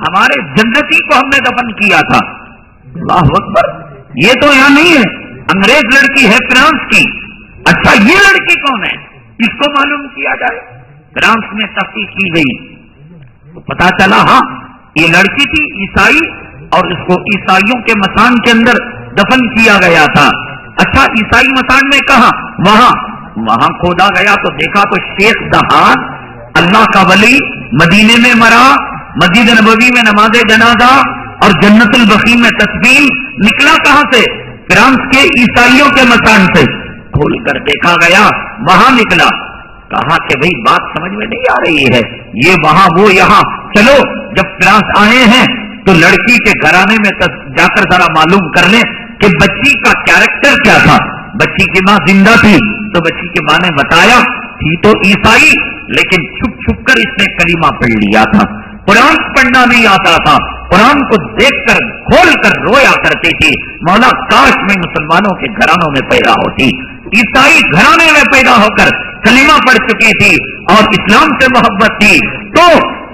ہمارے جنتی کو ہم نے دفن کیا تھا. اللہ اکبر، یہ تو یہاں نہیں ہے، انگریز لڑکی ہے فرانس کی. اچھا یہ لڑکی کون ہے اس کو معلوم کیا جائے. فرانس میں تحقیق کی گئی تو پتا چلا ہاں یہ لڑکی تھی عیسائی اور اس کو عیسائیوں کے مسان کے اندر دفن کیا گیا تھا. اچھا عیسائی مسان میں کہاں؟ وہاں کھودا گیا تو دیکھا تو شیخ دہان اللہ کا ولی مدینے میں مرا، مسجد نبوی میں نماز جنازہ اور جنت البقیع میں تسبیح. نکلا کہاں سے؟ فرانس کے عیسائیوں کے مسان سے. کھول کر دیکھا گیا وہاں نکلا. کہا کہ بھئی بات سمجھ میں نہیں آ رہی ہے، یہ وہاں وہ یہاں. چلو جب فرانس آئے ہیں تو لڑکی کے گھرانے میں جا کر ذرا معلوم کر لیں کہ بچی کا کیریکٹر کیا تھا. بچی کی ماں زندہ تھی تو بچی کی ماں نے بتایا تھی تو عیسائی لیکن چھپ چھپ کر اس نے کلمہ پڑھ لیا تھا. قرآن پڑھنا نہیں آتا تھا، قرآن کو دیکھ کر کھول کر رویا کرتی تھی، مولا کاش میں مسلمانوں کے گھرانوں میں پیدا ہوتی. عیسائی گھرانے میں پیدا ہو کر کلمہ پڑھ چکی تھی اور اسلام سے محبت تھی. تو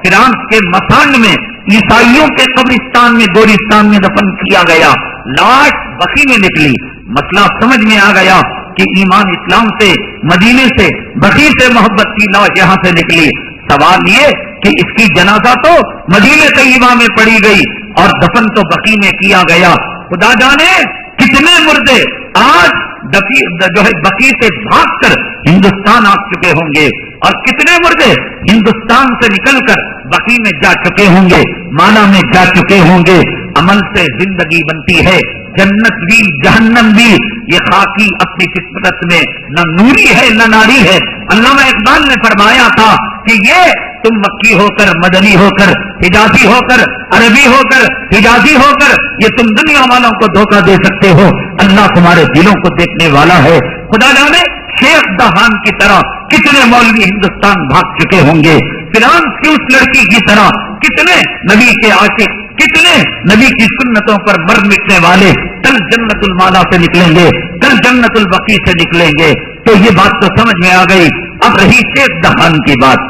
فرانس کے مسان میں عیسائیوں کے قبرستان میں گورستان میں دفن کیا گیا. لاش بقیع میں نکلی. مسئلہ سمجھ میں آ گیا کہ ایمان اسلام سے مدینے سے بقیع سے محبت کی لاش یہاں سے نکلی. سوال یہ کہ اس کی جنازہ تو مدینے طیبہ میں پڑی گئی اور دفن تو بقیع میں کیا گیا. خدا جانے کتنے مردے آج جو ہے بقیع سے بھاگ کر ہندوستان آ چکے ہوں گے اور کتنے مردے ہندوستان سے نکل کر بقیع میں جا چکے ہوں گے، مانا میں جا چکے ہوں گے. عمل سے زندگی بنتی ہے، جنت بھی جہنم بھی. یہ خاکی اپنی فطرت میں نہ نوری ہے نہ ناری ہے. علامہ اقبال نے فرمایا تھا کہ یہ تم مکی ہو کر مدنی ہو کر حجازی ہو کر عربی ہو کر حجازی ہو کر یہ تم دنیا والوں کو دھوکہ دے سکتے ہو، اللہ تمہارے دلوں کو دیکھنے والا ہے. خدا جانے شیخ دہان کی طرح کتنے مولوی ہندوستان بھاگ چکے ہوں گے. فرانس کی اس لڑکی کی طرح کتنے نبی کے عاشق، کتنے نبی کی سنتوں پر مر مٹنے والے کل جنت المالا سے نکلیں گے، کل جنت البقیع سے نکلیں گے. تو یہ بات تو سمجھ میں آ گئی. اب رہی شیخ دہان کی بات.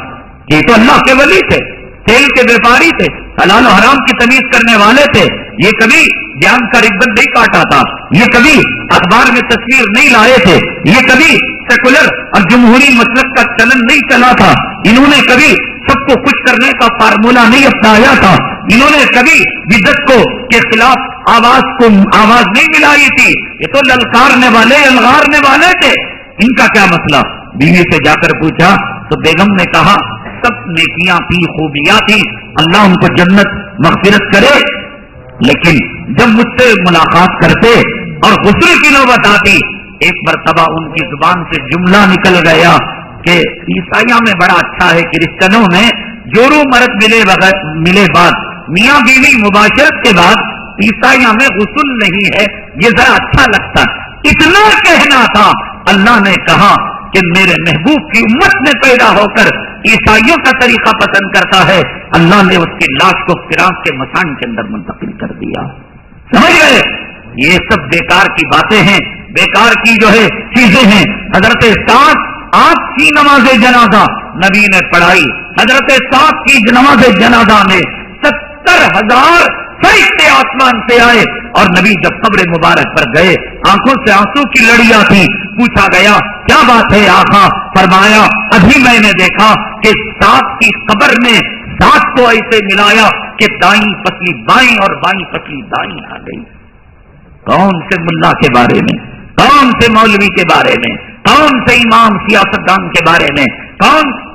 یہ تو اللہ کے ولی تھے، تیل کے بیپاری تھے، حلال و حرام کی تمیز کرنے والے تھے. یہ کبھی جان کا ربن نہیں کاٹا تھا، یہ کبھی اخبار میں تصویر نہیں لائے تھے، یہ کبھی سیکولر اور جمہوری مسلک کا چلن نہیں چلا تھا. انہوں نے کبھی سب کو خوش کرنے کا فارمولہ نہیں اپنایا تھا. انہوں نے کبھی بدعت کو کے خلاف آواز نہیں ملائی تھی. یہ تو للکارنے والے الغارنے والے تھے. ان کا کیا مسئلہ؟ بیوی سے جا کر پوچھا تو بیگم نے کہا سب نیکیاں تھی، خوبیاں تھی، اللہ ان کو جنت مغفرت کرے. لیکن جب مجھ سے ملاقات کرتے اور غسل کی نوبت آتی ایک مرتبہ ان کی زبان سے جملہ نکل گیا کہ عیسائیوں میں بڑا اچھا ہے، کرسچنوں میں جورو مرد ملے بعد میاں بیوی مباشرت کے بعد عیسائیوں میں غسل نہیں ہے، یہ ذرا اچھا لگتا. اتنا کہنا تھا. اللہ نے کہا کہ میرے محبوب کی امت میں پیدا ہو کر عیسائیوں کا طریقہ پسند کرتا ہے. اللہ نے اس کی لاش کو فرانس کے مسان کے اندر منتقل کر دیا. سمجھ گئے؟ یہ سب بیکار کی باتیں ہیں، بیکار کی جو ہے چیزیں ہیں. حضرت سعد آپ کی نماز جنازہ نبی نے پڑھائی. حضرت سعد کی نماز جنازہ میں 70,000 فرشتے آسمان سے آئے اور نبی جب قبر مبارک پر گئے آنکھوں سے آنسو کی لڑیاں تھی. پوچھا گیا کیا بات ہے آقا؟ فرمایا ابھی میں نے دیکھا کہ سعد کی قبر میں سعد کو ایسے ملایا کہ دائیں پتلی بائیں اور بائیں پتلی دائیں آ گئی. کون سے ملا کے بارے میں، کون سے مولوی کے بارے میں، کون سے امام سیاستدان کے بارے میں، کون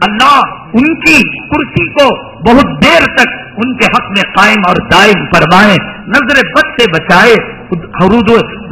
اللہ ان کی کرسی کو بہت دیر تک ان کے حق میں قائم اور دائم فرمائے، نظر بد سے بچائے، حدود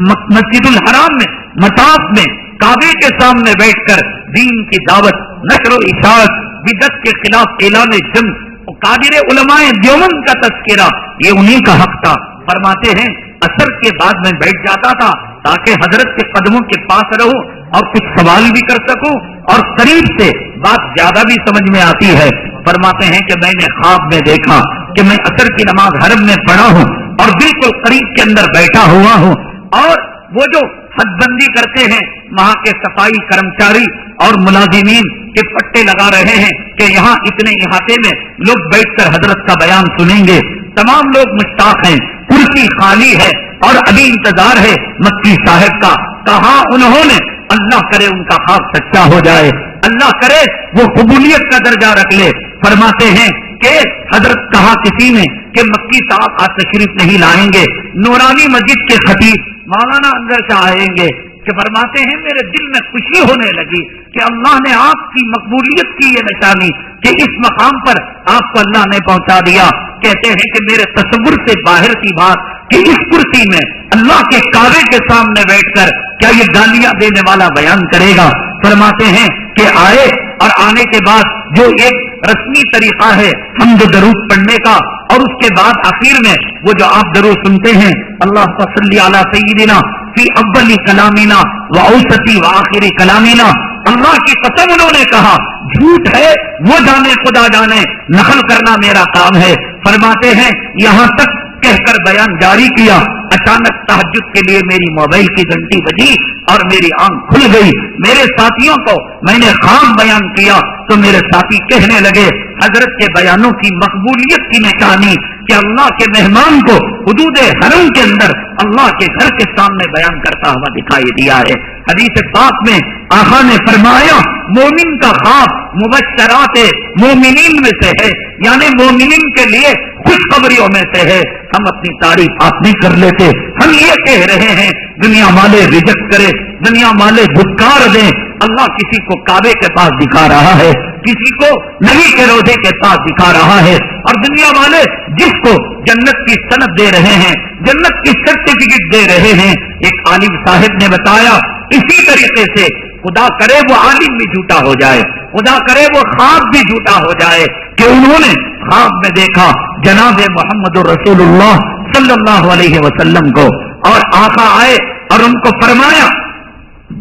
مسجد الحرام میں مطاف میں کعبے کے سامنے بیٹھ کر دین کی دعوت، نشر و اشاعت، بدعت کے خلاف اعلان جنگ، قادر علماء دیوبند کا تذکرہ، یہ انہی کا حق تھا۔ فرماتے ہیں عصر کے بعد میں بیٹھ جاتا تھا تاکہ حضرت کے قدموں کے پاس رہوں اور کچھ سوال بھی کر سکوں اور قریب سے بات زیادہ بھی سمجھ میں آتی ہے۔ فرماتے ہیں کہ میں نے خواب میں دیکھا کہ میں عصر کی نماز حرم میں پڑھا ہوں اور بالکل قریب کے اندر بیٹھا ہوا ہوں، اور وہ جو حد بندی کرتے ہیں وہاں کے صفائی کرمچاری اور ملازمین کے پٹے لگا رہے ہیں کہ یہاں اتنے احاطے میں لوگ بیٹھ کر حضرت کا بیان سنیں گے، تمام لوگ مشتاق ہیں، کرسی خالی ہے اور ابھی انتظار ہے مکی صاحب کا۔ کہا انہوں نے اللہ کرے ان کا خواب سچا ہو جائے، اللہ کرے وہ قبولیت کا درجہ رکھ لے۔ فرماتے ہیں کہ حضرت کہا کسی نے کہ مکی صاحب آج تشریف نہیں لائیں گے، نورانی مسجد کے خطیب مولانا اندر سے آئیں گے، کہ فرماتے ہیں میرے دل میں خوشی ہونے لگی کہ اللہ نے آپ کی مقبولیت کی یہ نشانی کہ اس مقام پر آپ کو اللہ نے پہنچا دیا۔ کہتے ہیں کہ میرے تصور سے باہر کی بات کہ اس کرسی میں اللہ کے کعبے کے سامنے بیٹھ کر کیا یہ گالیاں دینے والا بیان کرے گا؟ فرماتے ہیں کہ آئے اور آنے کے بعد جو ایک رسمی طریقہ ہے حمد و درود پڑھنے کا، اور اس کے بعد آخر میں وہ جو آپ درود سنتے ہیں اللہ صلی علی سیدنا فی اولی کلامنا و اوسطی و آخری کلامنا، اللہ کی قسم انہوں نے کہا جھوٹ ہے وہ جانے خدا جانے، نقل کرنا میرا کام ہے۔ فرماتے ہیں یہاں تک کہہ کر بیان جاری کیا، اچانک تہجد کے لیے میری موبائل کی گھنٹی بجی اور میری آنکھ کھل گئی۔ میرے ساتھیوں کو میں نے خواب بیان کیا تو میرے ساتھی کہنے لگے حضرت کے بیانوں کی مقبولیت کی نشانی کہ اللہ کے مہمان کو حدود حرم کے اندر اللہ کے گھر کے سامنے بیان کرتا ہوا دکھائی دیا ہے۔ حدیث پاک میں آقا نے فرمایا مومن کا خواب مبشرات مومنین میں سے ہے، یعنی مومنین کے لیے خوشخبریوں میں سے ہے۔ ہم اپنی تعریف آپ نہیں کر لیتے، ہم یہ کہہ رہے ہیں دنیا والے ریجیکٹ کرے، دنیا والے دھتکار دیں، اللہ کسی کو کعبے کے پاس دکھا رہا ہے، کسی کو نبی کے روضے کے پاس دکھا رہا ہے، اور دنیا والے جس کو جنت کی سند دے رہے ہیں، جنت کی سرٹیفکیٹ دے رہے ہیں۔ ایک عالم صاحب نے بتایا اسی طریقے سے خدا کرے وہ عالم بھی جھوٹا ہو جائے، خدا کرے وہ خواب بھی جھوٹا ہو جائے کہ انہوں نے خواب میں دیکھا جناب محمد رسول اللہ صلی اللہ علیہ وسلم کو، اور آقا آئے اور ان کو فرمایا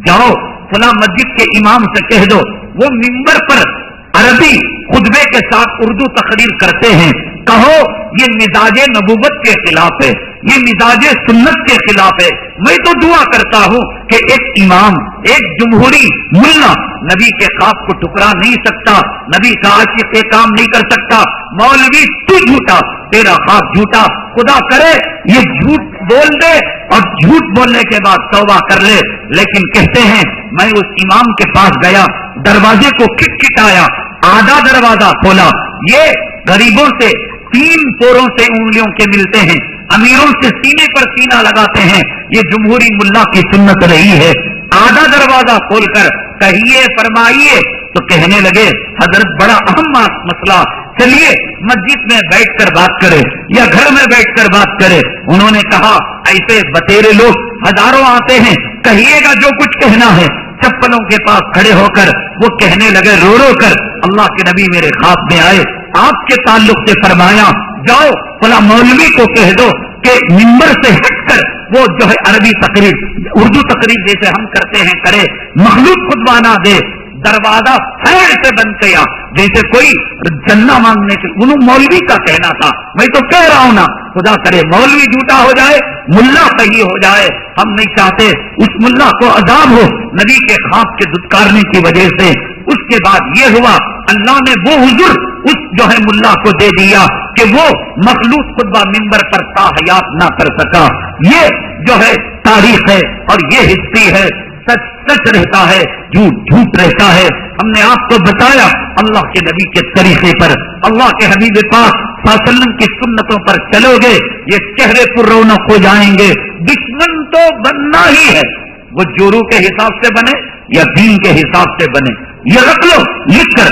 جاؤ فلاں مسجد کے امام سے کہہ دو وہ منبر پر عربی خطبے کے ساتھ اردو تقریر کرتے ہیں، کہو یہ مزاج نبوت کے خلاف ہے، یہ مزاج سنت کے خلاف ہے۔ میں تو دعا کرتا ہوں کہ ایک امام، ایک جمہوری ملا نبی کے خواب کو ٹکرا نہیں سکتا، نبی کا عاشق یہ کام نہیں کر سکتا۔ مولوی تو جھوٹا، تیرا خواب جھوٹا، خدا کرے یہ جھوٹ بول دے اور جھوٹ بولنے کے بعد توبہ کر لے۔ لیکن کہتے ہیں میں اس امام کے پاس گیا، دروازے کو کھٹکھٹایا، آدھا دروازہ کھولا، یہ غریبوں سے 3 پوروں سے انگلیوں کے ملتے ہیں، امیروں سے سینے پر سینہ لگاتے ہیں، یہ جمہوری ملا کی سنت رہی ہے۔ آدھا دروازہ کھول کر کہیے فرمائیے تو کہنے لگے حضرت بڑا اہم مسئلہ، چلیے مسجد میں بیٹھ کر بات کرے یا گھر میں بیٹھ کر بات کرے۔ انہوں نے کہا ایسے بتیرے لوگ ہزاروں آتے ہیں، کہیے گا جو کچھ کہنا ہے۔ چپلوں کے پاس کھڑے ہو کر وہ کہنے لگے رو رو کر اللہ کے نبی میرے خواب میں آئے، آپ کے تعلق سے فرمایا جاؤ فلاں مولوی کو کہہ دو کہ منبر سے ہٹ کر وہ جو ہے عربی تقریر، اردو تقریر جیسے ہم کرتے ہیں کرے، مخلوق خطبہ نہ دے۔ دروازہ خیر سے بند کیا جیسے کوئی جنہ مانگنے کے، انہوں مولوی کا کہنا تھا، میں تو کہہ رہا ہوں نا، خدا کرے مولوی جھوٹا ہو جائے، ملا صحیح ہو جائے، ہم نہیں چاہتے اس ملا کو عذاب ہو نبی کے خواب کے دھتکارنے کی وجہ سے۔ اس کے بعد یہ ہوا اللہ نے وہ حضور اس جو ہے ملا کو دے دیا کہ وہ مخلوق خطبہ منبر پر تا حیات نہ کر سکا۔ یہ جو ہے تاریخ ہے اور یہ ہسٹری ہے، سچ سچ رہتا ہے، جھوٹ جھوٹ رہتا ہے۔ ہم نے آپ کو بتایا اللہ کے نبی کے طریقے پر، اللہ کے حبیب پاک صلی اللہ علیہ وسلم کی سنتوں پر چلو گے یہ چہرے پر رونق ہو جائیں گے۔ دشمن تو بننا ہی ہے، وہ جورو کے حساب سے بنے یا دین کے حساب سے بنے، یہ رکھ لو لکھ کر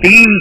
3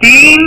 3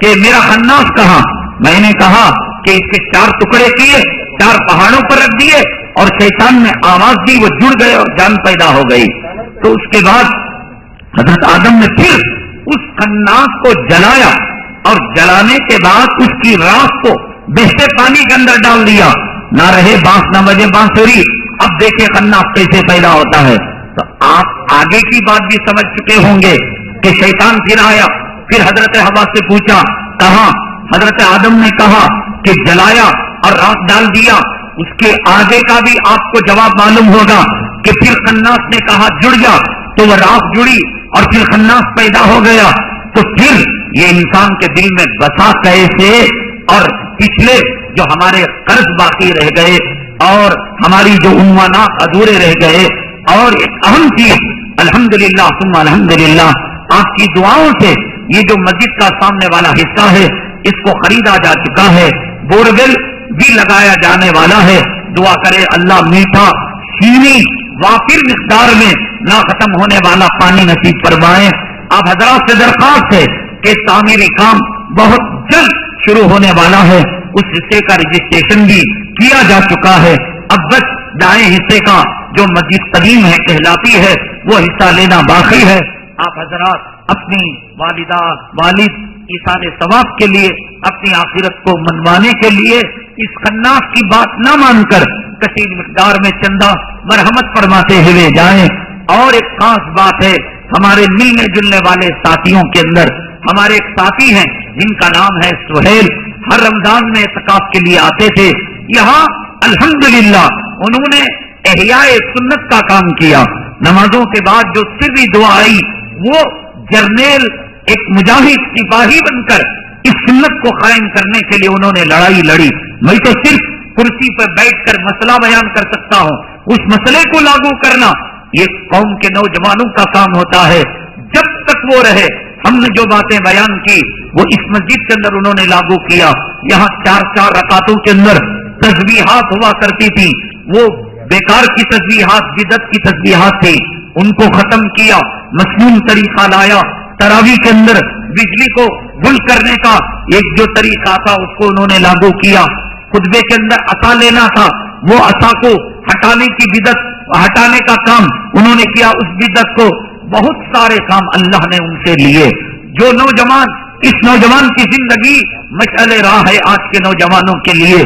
کہ میرا خناس کہاں؟ میں نے کہا کہ اس کے 4 ٹکڑے کیے، 4 پہاڑوں پر رکھ دیے اور شیطان نے آواز دی، وہ جڑ گئے اور جان پیدا ہو گئی۔ تو اس کے بعد حضرت آدم نے پھر اس خناس کو جلایا اور جلانے کے بعد اس کی راکھ کو بہتے پانی کے اندر ڈال دیا۔ نہ رہے بانس نہ بجے بانسری، اب دیکھیں خناس کیسے پیدا ہوتا ہے۔ تو آپ آگے کی بات بھی سمجھ چکے ہوں گے کہ شیطان پھر آیا، پھر حضرت حوا سے پوچھا، کہاں؟ حضرت آدم نے کہا کہ جلایا اور راکھ ڈال دیا۔ اس کے آگے کا بھی آپ کو جواب معلوم ہوگا کہ پھر خناس نے کہا جڑ جا، تو وہ راکھ جڑی اور پھر خناس پیدا ہو گیا۔ تو پھر یہ انسان کے دل میں بسا کیسے، اور پچھلے جو ہمارے قرض باقی رہ گئے اور ہماری جو عنوانات ادھورے رہ گئے، اور ایک اہم چیز الحمدللہ ثم الحمدللہ آپ کی دعاؤں سے یہ جو مسجد کا سامنے والا حصہ ہے اس کو خریدا جا چکا ہے، بورویل بھی لگایا جانے والا ہے۔ دعا کرے اللہ میٹھا چینی وافر مقدار میں نہ ختم ہونے والا پانی نصیب فرمائے۔ آپ حضرات سے درخواست ہے کہ تعمیری کام بہت جلد شروع ہونے والا ہے، اس حصے کا رجسٹریشن بھی کیا جا چکا ہے۔ اب بس دائیں حصے کا جو مسجد قدیم ہے کہلاتی ہے وہ حصہ لینا باقی ہے۔ آپ حضرات اپنی والدہ والد ایثار ثواب کے لیے، اپنی آخرت کو منوانے کے لیے اس خناس کی بات نہ مان کر کثیر مقدار میں چندہ مرحمت فرماتے ہوئے جائیں۔ اور ایک خاص بات ہے، ہمارے ملنے جلنے والے ساتھیوں کے اندر ہمارے ایک ساتھی ہیں جن کا نام ہے سہیل، ہر رمضان میں اعتکاف کے لیے آتے تھے یہاں۔ الحمدللہ انہوں نے احیاء سنت کا کام کیا، نمازوں کے بعد جو سری دعا آئی وہ جرنیل ایک مجاہد سپاہی بن کر اس سنت کو قائم کرنے کے لیے انہوں نے لڑائی لڑی۔ میں تو صرف کرسی پر بیٹھ کر مسئلہ بیان کر سکتا ہوں، اس مسئلے کو لاگو کرنا یہ قوم کے نوجوانوں کا کام ہوتا ہے۔ جب تک وہ رہے ہم نے جو باتیں بیان کی وہ اس مسجد کے اندر انہوں نے لاگو کیا۔ یہاں 4 رکعتوں کے اندر تسبیحات ہوا کرتی تھی، وہ بیکار کی تسبیحات، بدعت کی تسبیحات تھی، ان کو ختم کیا، مسنون طریقہ لایا۔ تراویح کے اندر بجلی کو گل کرنے کا ایک جو طریقہ تھا اس کو انہوں نے لاگو کیا۔ خطبے کے اندر عصا لینا تھا، وہ عصا کو ہٹانے کی بدعت ہٹانے کا کام انہوں نے کیا، اس بدعت کو۔ بہت سارے کام اللہ نے ان سے لیے۔ جو نوجوان، اس نوجوان کی زندگی مشعل راہ ہے آج کے نوجوانوں کے لیے۔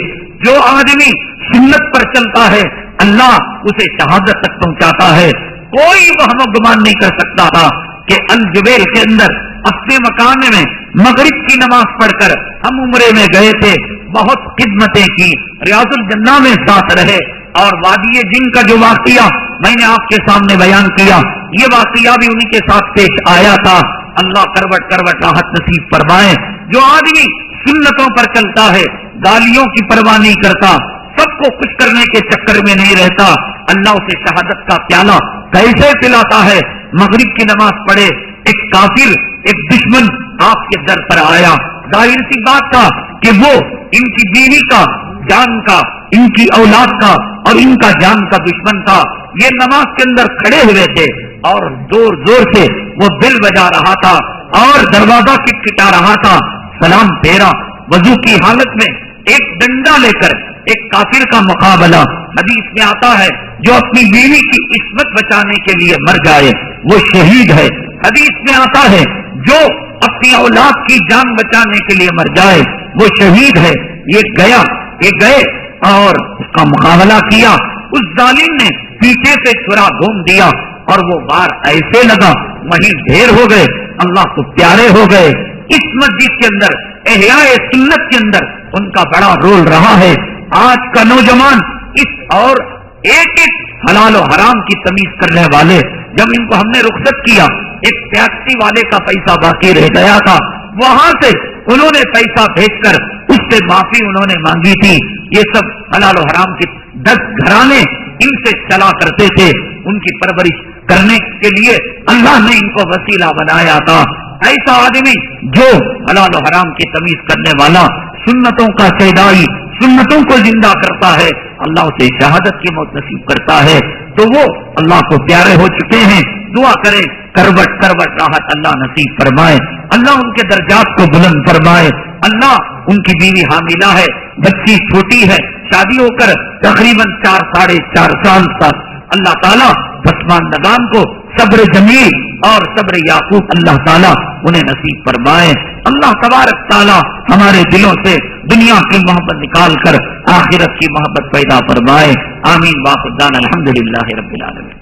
جو آدمی سنت پر چلتا ہے اللہ اسے شہادت تک پہنچاتا ہے۔ کوئی وہم و گمان نہیں کر سکتا تھا کہ الجبیل کے اندر اپنے مکان میں مغرب کی نماز پڑھ کر ہم عمرے میں گئے تھے، بہت خدمتیں کی، ریاض الجنہ میں ساتھ رہے، اور وادی جن کا جو واقعہ میں نے آپ کے سامنے بیان کیا یہ واقعہ بھی انہی کے ساتھ پیش آیا تھا۔ اللہ کروٹ کروٹ راحت نصیب فرمائے۔ جو آدمی سنتوں پر چلتا ہے، گالیوں کی پرواہ نہیں کرتا، سب کو خوش کرنے کے چکر میں نہیں رہتا، اللہ اسے شہادت کا پیالہ کیسے پلاتا ہے۔ مغرب کی نماز پڑھے، ایک کافر، ایک دشمن آپ کے در پر آیا، ظاہر سی بات تھا کہ وہ ان کی بیوی کا، جان کا، ان کی اولاد کا اور ان کا جان کا دشمن تھا۔ یہ نماز کے اندر کھڑے ہوئے تھے اور زور زور سے وہ بیل بجا رہا تھا اور دروازہ کٹکھٹا رہا تھا۔ سلام پھیرا، وضو کی حالت میں ایک ڈنڈا لے کر ایک کافر کا مقابلہ۔ حدیث میں آتا ہے جو اپنی بیوی کی عصمت بچانے کے لیے مر جائے وہ شہید ہے۔ حدیث میں آتا ہے جو اپنی اولاد کی جان بچانے کے لیے مر جائے وہ شہید ہے۔ یہ گئے اور اس کا مقابلہ کیا، اس ظالم نے پیچھے سے چھرا گھوم دیا اور وہ وار ایسے لگا وہیں ڈھیر ہو گئے، اللہ کو پیارے ہو گئے۔ اس مسجد کے اندر احیاء سنت کے اندر ان کا بڑا رول رہا ہے۔ آج کا نوجوان اس اور ایک حلال و حرام کی تمیز کرنے والے، جب ان کو ہم نے رخصت کیا، ایک ٹیکسی والے کا پیسہ باقی رہ گیا تھا، وہاں سے انہوں نے پیسہ بھیج کر اس سے معافی انہوں نے مانگی تھی۔ یہ سب حلال و حرام کے 10 گھرانے ان سے چلا کرتے تھے، ان کی پرورش کرنے کے لیے اللہ نے ان کو وسیلہ بنایا تھا۔ ایسا آدمی جو حلال و حرام کی تمیز کرنے والا، سنتوں کا شیدائی، سنتوں کو زندہ کرتا ہے، اللہ اسے شہادت کی موت نصیب کرتا ہے۔ تو وہ اللہ کو پیارے ہو چکے ہیں۔ دعا کریں کروٹ کروٹ راحت اللہ نصیب فرمائے، اللہ ان کے درجات کو بلند فرمائے، اللہ ان کی بیوی حاملہ ہے، بچی چھوٹی ہے، شادی ہو کر تقریباً 4 سال تک اللہ تعالیٰ پسماندگان کو صبر جمیل اور صبر یعقوب اللہ تعالیٰ انہیں نصیب فرمائے۔ اللہ تبارک تعالیٰ ہمارے دلوں سے دنیا کی محبت نکال کر آخرت کی محبت پیدا فرمائے، آمین واخر دعوانا الحمدللہ رب العالمین۔